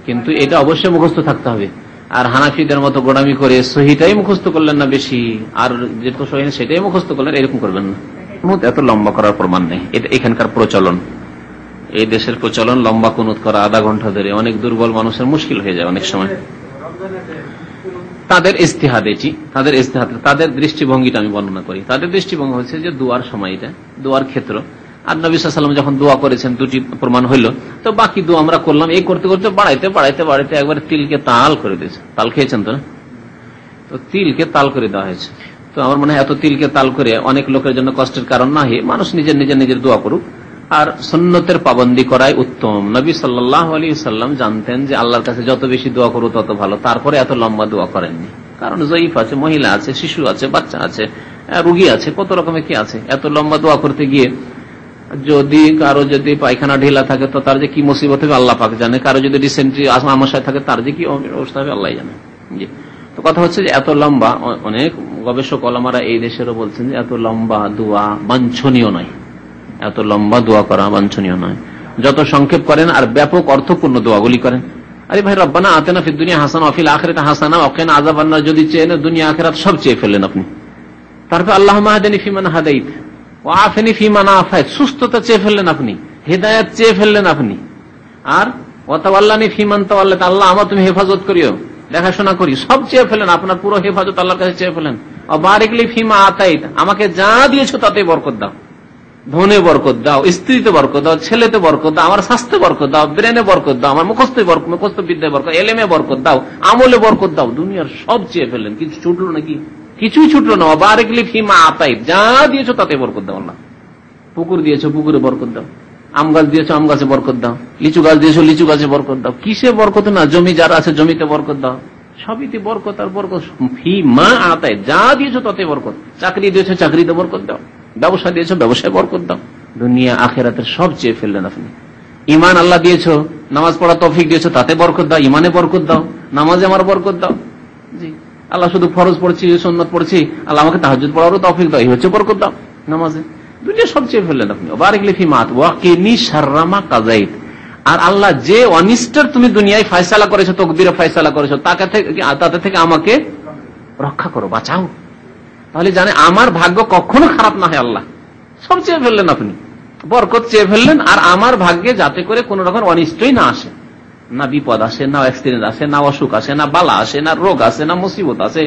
কিন্তু এটা অবশ্যই মুখস্থ থাকতে হবে। আর হানাফিদের মতো গোড়ামি করে সহিটাই মুখস্থ করলেন না বেশি, আর যেটা সহি সেটাই মুখস্থ করলেন, এরকম করবেন না। এত লম্বা করার প্রমাণ নেই, এটা এখানকার প্রচলন, এই দেশের প্রচলন। লম্বা কুনুত করা আধা ঘন্টা ধরে অনেক দুর্বল মানুষের মুশকিল হয়ে যায় অনেক সময়। তাদের ইস্তিহাদ, এটি তাদের ইস্তিহাদ, তাদের দৃষ্টিভঙ্গিটা আমি বর্ণনা করি। তাদের দৃষ্টিভঙ্গি হচ্ছে যে দোয়ার সময়টা, দোয়ার ক্ষেত্র, আর নবী সাল্লাল্লাহু আলাইহি ওয়াসাল্লাম যখন দোয়া করেছেন দুটি প্রমাণ হইল, তো বাকি দোয়া আমরা করলাম। এই করতে করতে বাড়াইতে বাড়াইতে বাড়াইতে একবার তিলকে তাল করে দিয়েছে। তাল খেয়েছেন তো না? তো তিলকে তাল করে দেওয়া হয়েছে। তো আমার মনে হয় এত তিলকে তাল করে অনেক লোকের জন্য কষ্টের কারণ না হয়ে মানুষ নিজের দোয়া করুক, আর সুন্নতের পাবন্দি করাই উত্তম। নবী সাল্লাল্লাহু আলাইহি ওয়াসাল্লাম জানতেন যে আল্লাহর কাছে যত বেশি দোয়া করো তত ভালো, তারপরে এত লম্বা দোয়া করেননি। কারণ জয়ীফ আছে, মহিলা আছে, শিশু আছে, বাচ্চা আছে, রুগী আছে, কত রকমের কি আছে। এত লম্বা দোয়া করতে গিয়ে যদি কারো যদি পায়খানা ঢিলা থাকে তো তার যে কি মুসিবত হবে আল্লাহ পাক জানে, কারো যদি ডিসেন্ট্রি আমাশয় থাকে তার যে কি অবস্থা হবে আল্লাহ জানে। তো কথা হচ্ছে যে এত লম্বা, অনেক গবেষক ওলামারা এই দেশেরও বলছেন যে এত লম্বা দোয়া বাঞ্ছনীয় নয়, এত লম্বা দোয়া করা বাঞ্ছনীয় নয়। যত সংক্ষেপ করেন আর ব্যাপক অর্থপূর্ণ দোয়াগুলি করেন। আরে ভাই, রব্বানা আতিনা ফিদ দুনিয়া হাসানা ওয়া ফিল আখিরাতি হাসানা ওয়া কিনা আযাবান্নার যদি চেয়ে দুনিয়া আখিরাত সব চেয়ে ফেললেন আপনি, তারপর আল্লাহুম্মা হাদিনি ফিমান হাদাইত ওয়া আফিনি ফিমান আফাইত, সুস্থতা চেয়ে ফেললেন আপনি, হেদায়েত চেয়ে ফেললেন আপনি, আর ওয়া তাওয়াল্লানি ফিমান তাওয়াল্লাত, আল্লাহ আমার তুমি হেফাজত করিও, দেখাশোনা করি, সব চেয়ে ফেলেন, আপনার পুরো হেফাজত আল্লাহর কাছে চেয়ে ফেলেন। ওয়া বারিক লি ফিমা আতাইত, আমাকে যা দিয়েছো তাতে বরকত দাও, ধনে বরকত দাও, স্ত্রীতে বরকত দাও, ছেলেতে বরকত দাও, আমার স্বাস্থ্যে বরকত দাও, ব্রেনে বরকত দাও, আমার মুখস্থ বিদ্যায় বরকত, এলেমে বরকত দাও, আমলে বরকত দাও। দুনিয়ার সব চেয়ে ফেললেন, কিছু ছুটলো নাকি? কিছুই ছুটলো না। বারিক লি ফিমা আতাইত, যা দিয়েছো তাতে বরকত দাও আল্লাহ। পুকুর দিয়েছো, পুকুরে বরকত দাও, আম গাছ দিয়েছো, আম গাছে বরকত দাও, লিচু গাছ দিয়েছো, লিচু গাছে বরকত দাও। কিসে বরকত না? জমি যারা আছে জমিতে বরকত দাও, সবইতে বরকত আর বরকত। ফিমা আতাইত, যা দিয়েছো তাতে বরকত। চাকরি দিয়েছো, চাকরিতে বরকত দাও, ব্যবসা দিয়েছো, ব্যবসায় বরকত দাও। দুনিয়া আখিরাতের সব চেয়ে ফেললেন আপনি। ইমান আল্লাহ দিয়েছো, নামাজ পড়া তৌফিক দিয়েছো, তাতে বরকত দাও, ইমানে বরকত দাও, নামাজে আমার বরকত দাও। জি, আল্লাহ শুধু ফরজ পড়ছি, সুন্নাত পড়ছি, আল্লাহ আমাকে তাহাজ্জুদ পড়ারও তৌফিক দাও, এই হচ্ছে বরকত দাও নামাজে। দুনিয়া সব চেয়ে ফেললেন আপনি। বারিক লি ফিমা ওয়া কিনি শাররা মা কাযাইত, আর আল্লাহ যে অনিষ্টের তুমি দুনিয়ায় ফয়সালা করেছো, তাকদীরে ফয়সালা করেছো, তাতে থেকে আমাকে রক্ষা করো, বাঁচাও। তাহলে জানে আমার ভাগ্য কখনো খারাপ না হয়। আল্লাহ সব চেয়ে ফেললেন আপনি, বরকত চেয়ে ফেললেন, আর আমার ভাগ্যে যাতে করে কোন রকম অনিষ্টই না আসে, না বিপদ আসে, না অ্যাক্সিডেন্ট আসে, না অসুখ আসে, না বালা আসে, না রোগ আসে, না মুসিবত আসে,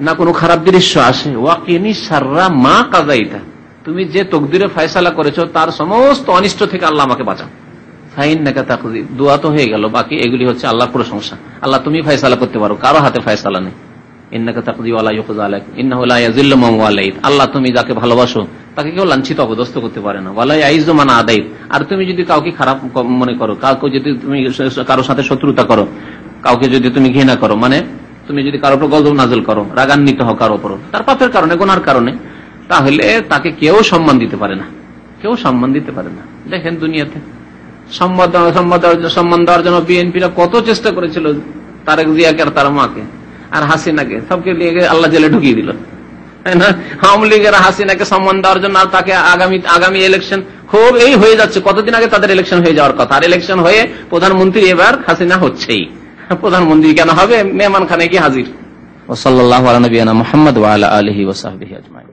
না কোনো খারাপ দৃশ্য আসে। ওয়াকিনি শাররা মা কাযাইতা, তুমি যে তকদিরে ফয়সালা করেছো তার সমস্ত অনিষ্ট থেকে আল্লাহ আমাকে বাঁচাও। ফাইন্নাকা তাকদি, দোয়া তো হয়ে গেল, বাকি এগুলি হচ্ছে আল্লাহর প্রশংসা। আল্লাহ তুমি ফয়সালা করতে পারো, কারো হাতে ফয়সালা নেই। ইন্নাকা তাকদি ওয়া লা ইউকযা আলাইক ইন্নাহু লা ইয়াযিল্লু মান ওয়ালাইত, আল্লাহ তুমি যাকে ভালোবাসো তাকে কেউ লাঞ্ছিত অপদস্থ করতে পারে না। ওয়া লা ইয়াইযু মান আদাইত, আর তুমি যদি কাউকে খারাপ মনে করো, কাউকে যদি তুমি কারোর সাথে শত্রুতা করো, কাউকে যদি তুমি ঘৃণা করো, মানে তুমি যদি কারোর উপর গজব নাযিল করো, রাগান্বিত হও কারোর উপর তার পাপের কারণে, গুনার কারণে, তাহলে তাকে কেউ সম্মান দিতে পারে না, কেউ সম্মান দিতে পারে না। দেখেন দুনিয়াতে সম্মান দেওয়ার জন্য বিএনপিরা কত চেষ্টা করেছিল, তারেক জিয়াকে আর তার মাকে আর হাসিনাকে, সবকে নিয়ে আল্লাহ জেলে ঢুকিয়ে দিল, তাই না? আওয়ামী লীগের হাসিনাকে সম্মান দেওয়ার জন্য, আর তাকে আগামী ইলেকশন খুব এই হয়ে যাচ্ছে, কতদিন আগে তাদের ইলেকশন হয়ে যাওয়ার কথা, আর ইলেকশন হয়ে প্রধানমন্ত্রী এবার হাসিনা হচ্ছেই। প্রধানমন্ত্রী কেন হবে? মেহমান খানে কি হাজির। ওয়া সাল্লাল্লাহু আলা নবিয়ানা মুহাম্মদ ওয়া আলা আলিহি ওয়া সাহবিহি আজমাইন।